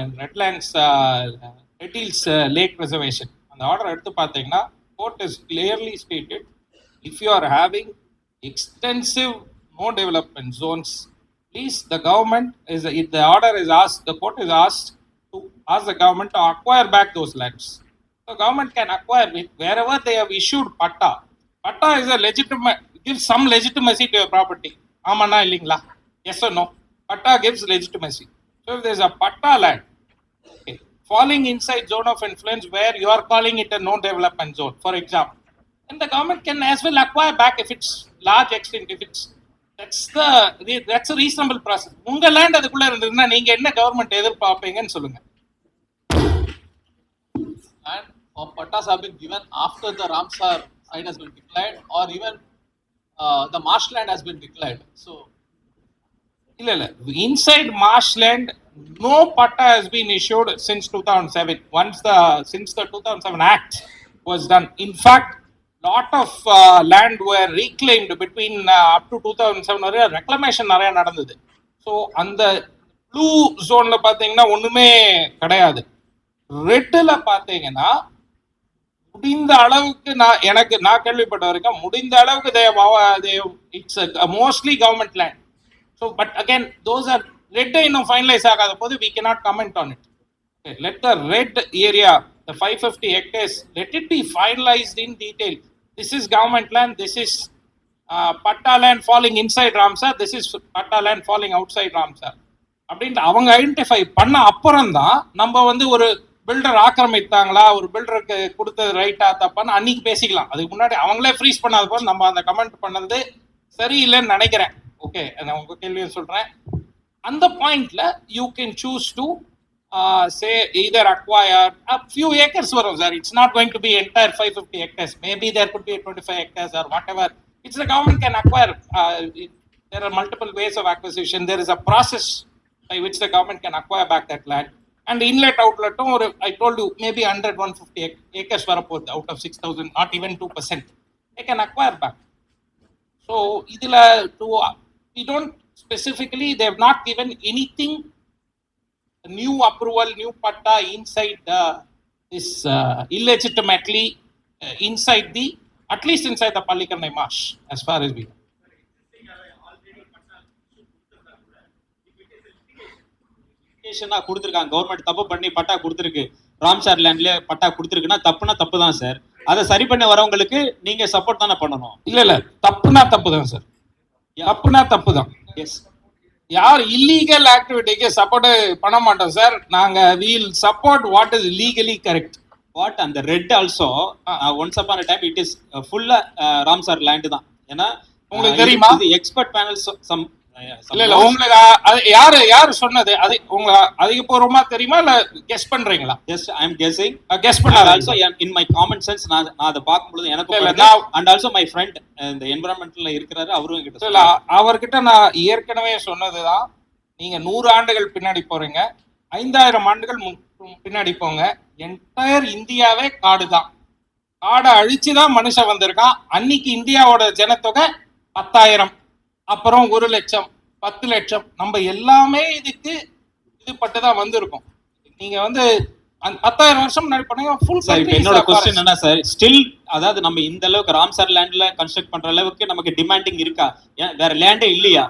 in Redlands, Red Hills Lake Reservation. அந்த order எடுத்து பார்த்தீங்கன்னா court is clearly stated if you are having extensive no development zones, please the government is, if the order is asked, the court is asked to ask the government to acquire back those lands. The government can acquire it wherever they have issued patta. Patta is a legitimate, gives some legitimacy to your property. ஆமாண்ணா இல்லைங்களா? Yes or no? Patta gives legitimacy. So if there is a patta land, okay, falling inside zone of influence where you are calling it a no development zone, for example, then the government can as well acquire back if it's large extent, if it's that's a reasonable process. உங்க land அதுக்குள்ள இருந்ததுன்னா நீங்க என்ன government எதிர்பார்ப்பீங்கன்னு சொல்லுங்க. And pattas have been given after the Ramsar site has been declared, or even the marshland has been declared. So இல்ல inside marshland no patta has been issued since 2007. Since the 2007 act was done, in fact lot of land were reclaimed between up to 2007 வரை reclamation நிறைய நடந்தது. So அந்த blue ஜோன்ல பாத்தீங்கன்னா ஒண்ணுமே கிடையாது. ரெட்டில் பாத்தீங்கன்னா முடிந்த அளவுக்கு நான் கேள்விப்பட்ட வரைக்கும் முடிந்த அளவுக்கு it's mostly government land. So, but again, those are red இன்னும் finalize ஆகாத போது we cannot comment on it. Okay, let the red area, the 550 hectares, let it be finalized in detail. This is government land, this is patta land falling inside Ramsar, this is patta land falling outside Ramsar. அப்படின்ட்டு அவங்க identify பண்ண அப்புறம் தான் நம்ம வந்து ஒரு filter ஆக்கிரமித்தாங்களா, ஒரு பில்டருக்கு கொடுத்தது ரைட்டா தப்பான்னு அன்னைக்கு பேசிக்கலாம். அதுக்கு முன்னாடி அவங்களே ஃப்ரீஸ் பண்ணாத போது நம்ம அந்த கமெண்ட் பண்ணது சரியில்லைன்னு நினைக்கிறேன். ஓகே, நான் உங்க கேள்வியை சொல்றேன். அந்த பாயிண்ட்ல you can choose to say either acquire a few acres வரும் sir. It's not going to be entire 550 hectares. Maybe there could be 25 hectares or whatever. It's the government can acquire. There are multiple ways of acquisition. There is a process by which the government can acquire back that land. And inlet outlet, I told you, maybe 150 acres வரப்போகுது out of 6,000, not even 2%. They can acquire back. So இதுல we don't specifically, they have not given anything, new approval, new patta inside this illegitimately inside the, at least inside the Palikarnai marsh, as far as we know. கொடுத்துருக்காங்க, government தப்பு பண்ணி பட்டா கொடுத்துருக்கு, Ramsar லேண்ட்ல பட்டா கொடுத்துருக்குன்னா தப்புனா தப்பு தான் sir. அதை சரி பண்ண வரவங்களுக்கு நீங்க சப்போர்ட் தானே பண்ணணும். இல்ல தப்புனா தப்பு தான் சார். தப்புனா தப்பு தான். எஸ், யார் இல்லீகல் ஆக்டிவிட்டிக்கு சப்போர்ட் பண்ண மாட்டோம் சார். நாங்க will support what is legally correct. What அந்த red also once upon time it is ஃபுல்லா ராம்சார் லேண்ட் தான். ஏன்னா உங்களுக்கு தெரியுமா, எக்ஸ்பர்ட் பேனல் சம் இல்ல உங்களுக்கு யாரு சொன்னது, அது உங்களுக்கு அதிகபூர்வமா தெரியுமா இல்ல கெஸ் பண்றீங்களா? Just I am guessing. Guess பண்ணாத. Also in my common sense நான் அதை பார்க்கும்போது எனக்கு அண்ட் ஆல்சோ மை ஃப்ரெண்ட் இந்த என்விரான்மெண்ட்ல இருக்கிறாரு, அவரும் கிட்ட இல்ல அவர்கிட்ட நான் ஏற்கனவே சொன்னதுதான். நீங்க 100 ஆண்டுகள் பின்னாடி போறீங்க, 5000 ஆண்டுகள் பின்னாடி போங்க, என்டையர் இந்தியாவே காடு தான். காடை அழிச்சுதான் மனுஷன் வந்திருக்கான். அன்னைக்கு இந்தியாவோட ஜனத்தொகை 10,000, அப்புறம் 1 லட்சம், 10 லட்சம். நம்ம எல்லாமே இதுக்கு இது பட்டுதான் வந்திருக்கோம். நீங்க வந்து 10,000 வருஷம் முன்னாடி பண்ணீங்க ஃபுல். என்னோட क्वेश्चन என்ன சார், ஸ்டில் அதாவது நம்ம இந்த அளவுக்கு ராம்சார் லேண்ட்ல கன்ஸ்ட்ரக்ட் பண்ற அளவுக்கு நமக்கு டிமாண்டிங் இருக்கா? வேற லேண்டே இல்லையா?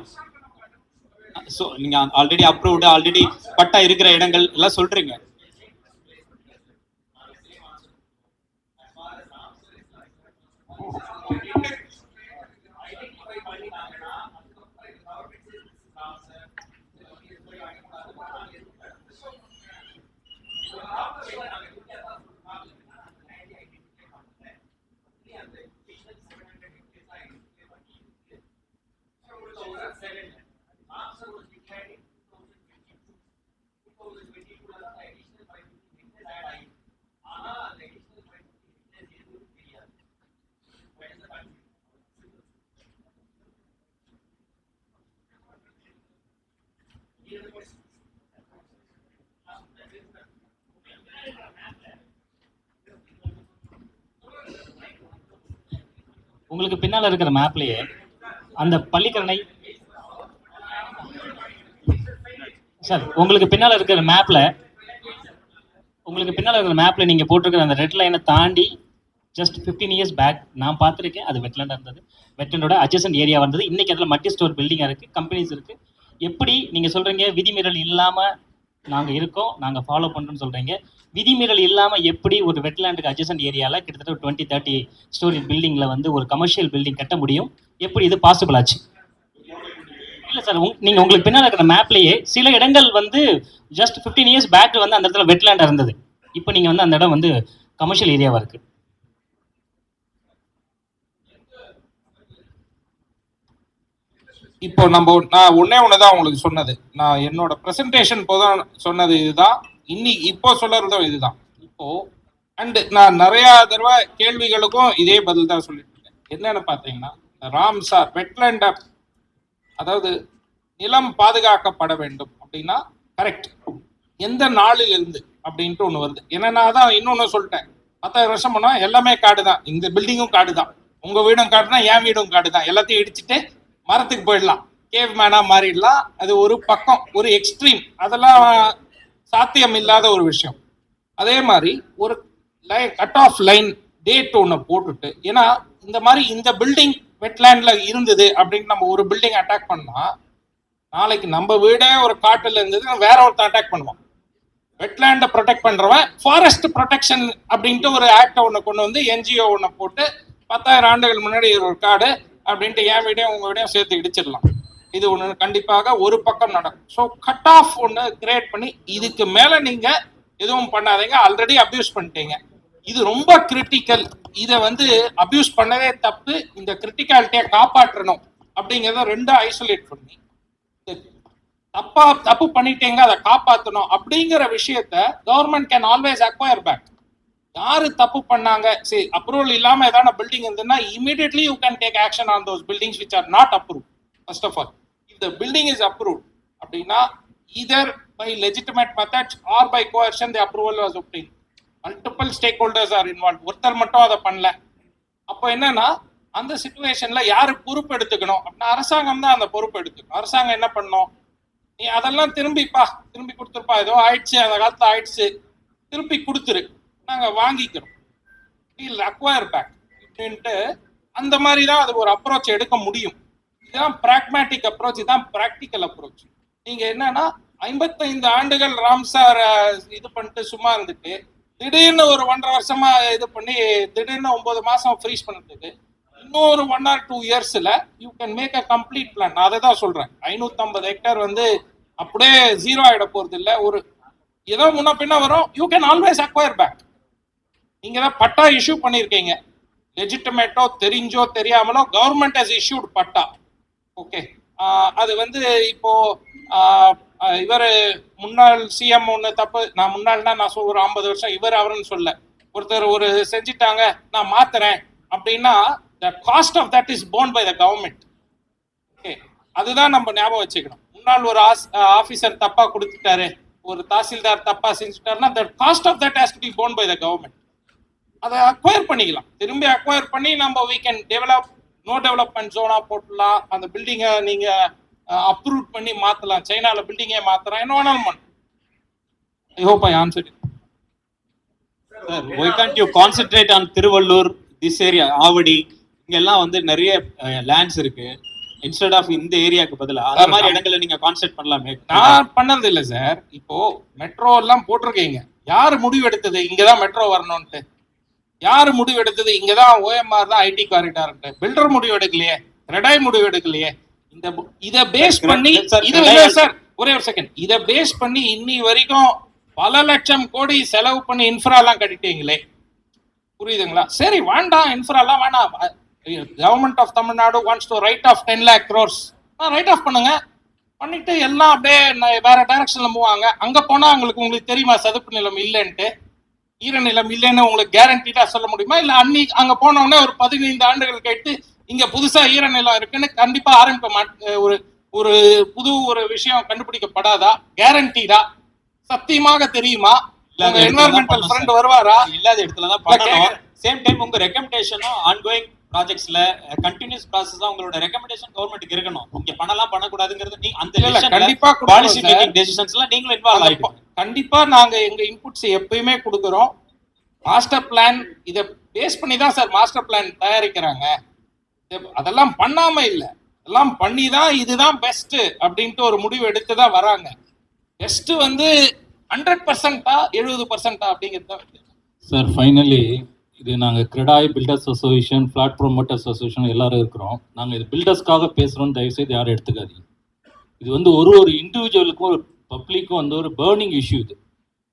சோ நீங்க ஆல்ரெடி அப்ரூவ்டு, ஆல்ரெடி பட்டா இருக்கிற இடங்கள் எல்லாம் சொல்றீங்க. உங்களுக்கு பின்னால இருக்கிற மேப்லயே அந்த பள்ளிக்கரணை சார், உங்களுக்கு பின்னால இருக்கிற மேப்ல நீங்க போட்டிருக்கிற அந்த ரெட் லைனை தாண்டி ஜஸ்ட் 15 இயர்ஸ் பேக் நான் பார்த்துருக்கேன். அது வெட்லாண்டா இருந்தது. வெட்லாண்டோட அட்ஜசன்ட் ஏரியா வந்தது. இன்னைக்கு அதில் மல்டி ஸ்டோர் பில்டிங்காக இருக்கு, கம்பெனிஸ் இருக்கு. எப்படி நீங்க சொல்றீங்க விதிமீறல் இல்லாம நாங்க இருக்கோம், நாங்க ஃபாலோ பண்றோம்னு சொல்றீங்க. விதிமீறல் இல்லாம எப்படி ஒரு வெட்லாண்டுக்கு அட்ஜசன்ட் ஏரியால கிட்டத்தட்ட 20-30 ஸ்டோரி பில்டிங்ல வந்து ஒரு கமர்ஷியல் பில்டிங் கட்ட முடியும்? எப்படி இது பாசிபிள் ஆச்சு? இல்ல சார், நீங்க உங்களுக்கு பின்னால இருக்கிற மேப்லயே சில இடங்கள் வந்து ஜஸ்ட் 15 இயர்ஸ் பேக் வந்து அந்த இடத்துல வெட்லாண்டா இருந்தது. இப்போ நீங்க வந்து அந்த இடம் வந்து கமர்ஷியல் ஏரியாவா இருக்கு. இப்போ நான் ஒண்ணுதான் உங்களுக்கு சொன்னது. நான் என்னோட பிரசன்டேஷன் போதான் சொன்னது இதுதான். இப்போ சொல்றதும் இதுதான். இப்போ அண்ட் நான் நிறைய தடவை கேள்விகளுக்கும் இதே பதில் தான் சொல்லிட்டு இருக்கேன். என்னன்னு பாத்தீங்கன்னா, ராம்சார் வெட்லாண்ட், அதாவது நிலம் பாதுகாக்கப்பட வேண்டும் அப்படின்னா கரெக்ட். எந்த நாளிலிருந்து அப்படின்ட்டு ஒண்ணு வருது. ஏன்னா தான் இன்னொன்னு சொல்லிட்டேன், 10,000 வருஷம் பண்ணா எல்லாமே காடு தான். இந்த பில்டிங்கும் காடு தான், உங்க வீடும் காடு தான், என் வீடும் காடு தான். எல்லாத்தையும் இடிச்சுட்டு மரத்துக்கு போயிடலாம், கேவ் மேனா மாறிடலாம். அது ஒரு பக்கம், ஒரு எக்ஸ்ட்ரீம். அதெல்லாம் சாத்தியம் இல்லாத ஒரு விஷயம். அதே மாதிரி ஒரு கட் ஆஃப் லைன் டேட் ஒன்று போட்டுட்டு, ஏன்னா இந்த மாதிரி இந்த பில்டிங் வெட்லேண்ட்ல இருந்தது அப்படின்னு நம்ம ஒரு பில்டிங் அட்டாக் பண்ணா, நாளைக்கு நம்ம வீடே ஒரு காட்டுல இருந்தது வேற ஒருத்தர் அட்டாக் பண்ணுவான். வெட்லேண்டை ப்ரொடெக்ட் பண்றவன் ஃபாரஸ்ட் ப்ரொடெக்ஷன் அப்படின்ட்டு ஒரு ஆக்டை ஒன்று கொண்டு வந்து என்ஜிஓ ஒன்று போட்டு 10,000 ஆண்டுகள் முன்னாடி ஒரு காடு அப்படின்ட்டு என் வீடையும் உங்க வீடையும் சேர்த்து இடிச்சிடலாம். இது ஒன்று கண்டிப்பாக ஒரு பக்கம் நடக்கும். ஸோ கட் ஆஃப் ஒன்று கிரியேட் பண்ணி இதுக்கு மேல நீங்க எதுவும் பண்ணாதீங்க, ஆல்ரெடி அபியூஸ் பண்ணிட்டீங்க. இது ரொம்ப கிரிட்டிக்கல். இதை வந்து அபியூஸ் பண்ணவே தப்பு. இந்த கிரிட்டிகாலிட்டியை காப்பாற்றணும் அப்படிங்கிறத ரெண்டும் ஐசோலேட் பண்ணி, தப்பு பண்ணிட்டீங்க அதை காப்பாற்றணும் அப்படிங்கிற விஷயத்த government can always acquire back. யாரு தப்பு பண்ணாங்க, சரி அப்ரூவல் இல்லாம ஏதாவது பில்டிங் இருந்ததுன்னா immediately you can take action on those buildings which are not approve. First of all, if the building is approved அப்படின்னா either by legitimate methods or by coercion the approval was obtained. Multiple stakeholders are involved. ஒருத்தர் மட்டும் அதை பண்ணல. அப்போ என்னன்னா அந்த சிச்சுவேஷன்ல யாரு பொறுப்பு எடுத்துக்கணும் அப்படின்னா அரசாங்கம் தான் அந்த பொறுப்பு எடுத்துக்கணும். அரசாங்கம் என்ன பண்ணணும், நீ அதெல்லாம் திரும்பி கொடுத்துருப்பா, ஏதோ ஆயிடுச்சு, அந்த காலத்துல ஆயிடுச்சு, திருப்பி கொடுத்துரு, நாங்க வாங்கிக்கிறோம், அக்வயர் பேக் அப்படின்ட்டு அந்த மாதிரி தான் அது ஒரு அப்ரோச் எடுக்க முடியும். இதுதான் பிராக்மேட்டிக் அப்ரோச், இதுதான் பிராக்டிக்கல் அப்ரோச். நீங்க என்னன்னா 55 ஆண்டுகள் ராம்சார் இது பண்ணிட்டு சும்மா இருந்துட்டு திடீர்னு ஒரு 1.5 வருஷமா இது பண்ணி திடீர்னு 9 மாசம் ஃப்ரீஸ் பண்ணதுக்கு இன்னொரு 1 or 2 இயர்ஸ்ல you can make a complete plan. நான் அதை தான் சொல்றேன். 550 ஹெக்டேர் வந்து அப்படியே ஜீரோ ஆயிட போறது இல்லை. ஒரு ஏதோ முன்ன பின்ன வரும். You can always acquire back. நீங்க தான் பட்டா இஷ்யூ பண்ணிருக்கீங்க, லெஜிட்டிமேட்டோ தெரிஞ்சோ தெரியாமலோ government has issued patta. Okay, அது வந்து இப்போ இவர் முன்னாள் சிஎம் ஒன்று தப்பு, நான் முன்னாள்னா நான் ஒரு 50 வருஷம் இவர் அவருன்னு சொல்ல, ஒருத்தர் ஒரு செஞ்சுட்டாங்க நான் மாத்துறேன் அப்படின்னா the cost of that is borne by the government. Okay, அதுதான் நம்ம ஞாபகம் வச்சுக்கணும். முன்னாள் ஒரு ஆபீசர் தப்பா கொடுத்துட்டாரு, ஒரு தாசில்தார் தப்பா செஞ்சுட்டாருன்னா the cost of that has to be borne by the government. அதை அக்வயர் பண்ணிக்கலாம், திரும்பி அக்வயர் பண்ணி நம்ம we can develop no development ஜோனா போட்டுலாம், அந்த பில்டிங்கை நீங்க அப்ரூவ் பண்ணி மாத்தலாம். சைனால பில்டிங்கே மாத்தலாம், என்ன வேணாலும் பண்ணலாம். I hope I answered it. Sir, why can't you concentrate on Thiruvallur, this area, Avadi, இங்கெல்லாம் வந்து நிறைய லேண்ட்ஸ் இருக்கு. இன்ஸ்டெட் ஆஃப் இந்த ஏரியாக்கு பதிலா அந்த மாதிரி இடங்களை நீங்க கான்சென்ட்ரேட் பண்ணலாமே. நான் பண்ணது இல்லை சார். இப்போ மெட்ரோ எல்லாம் போட்டிருக்கீங்க, யாரு முடிவு எடுத்தது இங்கதான் மெட்ரோ வரணும்ட்டு? யாரு முடிவு எடுத்தது இங்கதான் OMR தான் ஐடி காரிடார்? பில்டர் முடிவு எடுக்கலையே, ரெடாய் முடிவு எடுக்கலையே. இத பேஸ் பண்ணி சார் ஒரே ஒரு செகண்ட், இத பேஸ் பண்ணி இன்னி வரைக்கும் பல லட்சம் கோடி செலவு பண்ணி இன்ஃப்ரா எல்லாம் கட்டிட்டீங்களே, புரியுதுங்களா? சரி வேண்டாம், இன்ஃப்ரா எல்லாம் வேண்டாம். Government of Tamil Nadu wants to write off 10 lakh crores. Write off பண்ணுங்க, பண்ணிட்டு எல்லாம் அப்படியே வேற டைரக்ஷன்ல மூவாங்க. அங்க போனா உங்களுக்கு தெரியுமா சதுப்பு நிலம் இல்லைன்ட்டு, ஈரநிலம் இல்லைன்னு உங்களுக்கு கேரண்டிடா சொல்ல முடியுமா? இல்ல அங்க போனோடனே ஒரு 15 ஆண்டுகள் கேட்டு இங்க புதுசா ஈரநிலம் இருக்குன்னு கண்டிப்பா ஆரம்பிக்க ஒரு புது ஒரு விஷயம் கண்டுபிடிக்கப்படாதா? கேரண்டிடா சத்தியமாக தெரியுமா? என்வரன்மெண்டல் ஃப்ரெண்ட் வருவாரா? இல்லாத இடத்துல தான் பண்ணணும். சேம் டைம் உங்க ரெக்கமெண்டேஷனும் ஆன்கோயிங் ப்ராஜெக்ட்ஸ்ல கண்டினியூஸ் ப்ராசஸ் உங்களோட ரெக்கமெண்டேஷன் கவர்மெண்ட்டுக்கு இருக்கணும். இங்க பண்ணலாம் பண்ணக்கூடாதுங்கிறது நீ அந்த இல்ல, கண்டிப்பா பாலிசி கொடுக்கணும் மேக்கிங் சார். டெசிஷன்ஸ்ல நீங்களும் இன்வால்வ் ஆயிடுங்க. கண்டிப்பா நாங்க எங்க இன்புட்ஸ் எப்பயுமே கொடுக்குறோம். மாஸ்டர் பிளான் இதை பேஸ் பண்ணி தான் சார் மாஸ்டர் பிளான் தயாரிக்கிறாங்க. அதெல்லாம் பண்ணாம இல்லை, அதெல்லாம் பண்ணி தான் இதுதான் பெஸ்ட் அப்படின்ட்டு ஒரு முடிவு எடுத்து தான் வராங்க. பெஸ்ட் வந்து 100%-ஆ 70%-ஆ அப்படிங்கிறது. சார் ஃபைனலி இது நாங்கள் CREDAI filters association, flat promoters association எல்லாரும் இருக்கிறோம். நாங்கள் இது பில்டர்ஸ்க்காக பேசுகிறோம், தயவுசெய்து யாரும் எடுத்துக்காதீங்க. இது வந்து ஒரு இண்டிவிஜுவலுக்கும் ஒரு பப்ளிக்கும் வந்து ஒரு பேர்னிங் இஷ்யூ. இது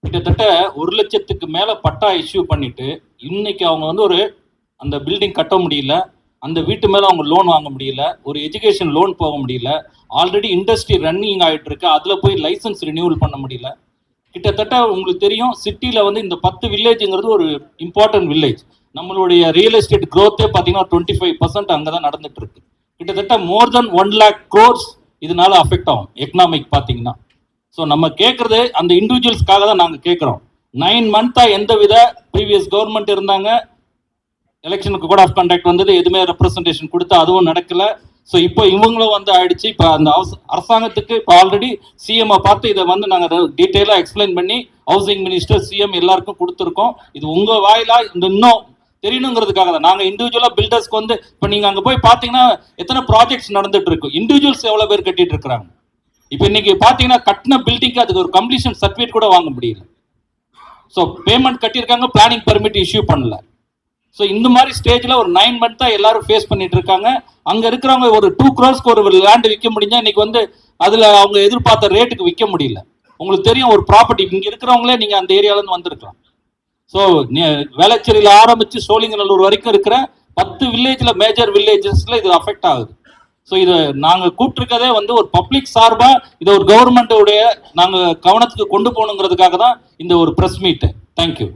கிட்டத்தட்ட 1 லட்சத்துக்கு மேலே பட்டா இஷ்யூ பண்ணிட்டு இன்னைக்கு அவங்க வந்து அந்த பில்டிங் கட்ட முடியல, அந்த வீட்டு மேலே அவங்க லோன் வாங்க முடியல, ஒரு எஜுகேஷன் லோன் போக முடியல, ஆல்ரெடி இண்டஸ்ட்ரி ரன்னிங் ஆகிட்டு இருக்கு, அதில் போய் லைசன்ஸ் ரினியூவல் பண்ண முடியல. கிட்டத்தட்ட உங்களுக்கு தெரியும், சிட்டியில் வந்து இந்த 10 வில்லேஜுங்கிறது ஒரு இம்பார்ட்டன்ட் வில்லேஜ். நம்மளுடைய ரியல் எஸ்டேட் க்ரோத்தே பார்த்தீங்கன்னா 25% அங்கே தான் நடந்துட்டு இருக்கு. கிட்டத்தட்ட மோர் தென் 1 lakh crores இதனால அஃபெக்ட் ஆகும் எக்கனாமிக் பார்த்தீங்கன்னா. ஸோ நம்ம கேட்குறது அந்த இண்டிவிஜுவல்ஸ்க்காக தான் நாங்கள் கேட்குறோம். 9 months எந்த வித ப்ரீவியஸ் கவர்மெண்ட் இருந்தாங்க, எலெக்ஷனுக்கு கோட் ஆஃப் கண்டக்ட் வந்தது, எதுவுமே ரெப்ரஸன்டேஷன் கொடுத்தா அதுவும் நடக்கல. ஸோ இப்போ இவங்களும் வந்து ஆயிடுச்சு. இப்போ அந்த அரசாங்கத்துக்கு இப்போ ஆல்ரெடி சிஎம்ஐ பார்த்து இதை வந்து நாங்கள் டீட்டெயிலாக எக்ஸ்பிளைன் பண்ணி ஹவுசிங் மினிஸ்டர், சிஎம் எல்லாருக்கும் கொடுத்துருக்கோம். இது உங்கள் வாயிலாக இன்னும் தெரியணுங்கிறதுக்காக தான். நாங்கள் இண்டிவிஜுவலாக பில்டர்ஸ்க்கு வந்து இப்போ நீங்கள் அங்கே போய் பார்த்தீங்கன்னா எத்தனை ப்ராஜெக்ட்ஸ் நடந்துட்டு இருக்கு, இண்டிவிஜுவல்ஸ் எவ்வளோ பேர் கட்டிட்டு இருக்கிறாங்க. இப்போ இன்னைக்கு பார்த்தீங்கன்னா கட்டின பில்டிங்க்கு அதுக்கு ஒரு கம்ப்ளீஷன் சர்டிஃபிகேட் கூட வாங்க முடியல. ஸோ பேமெண்ட் கட்டியிருக்காங்க, பிளானிங் பர்மிட் இஷ்யூ பண்ணல. ஸோ இந்த மாதிரி ஸ்டேஜில் ஒரு 9 months எல்லாரும் ஃபேஸ் பண்ணிட்டு இருக்காங்க. அங்கே இருக்கிறவங்க ஒரு 2 crores ஒரு லேண்டு விற்க முடிஞ்சா இன்னைக்கு வந்து அதில் அவங்க எதிர்பார்த்த ரேட்டுக்கு விற்க முடியல. உங்களுக்கு தெரியும், ஒரு ப்ராப்பர்ட்டி இங்கே இருக்கிறவங்களே நீங்கள் அந்த ஏரியாவிலேருந்து வந்திருக்கலாம். ஸோ வேளச்சேரியில் ஆரம்பித்து சோழிங்கநல்லூர் வரைக்கும் இருக்கிற 10 வில்லேஜில் மேஜர் வில்லேஜஸில் இது அஃபெக்ட் ஆகுது. ஸோ இதை நாங்கள் கூப்பிட்டுருக்கதே வந்து ஒரு பப்ளிக் சார்பாக இதை ஒரு கவர்மெண்ட்டோடைய நாங்கள் கவனத்துக்கு கொண்டு போகணுங்கிறதுக்காக தான் இந்த ஒரு ப்ரெஸ் மீட்டு. தேங்க்யூ.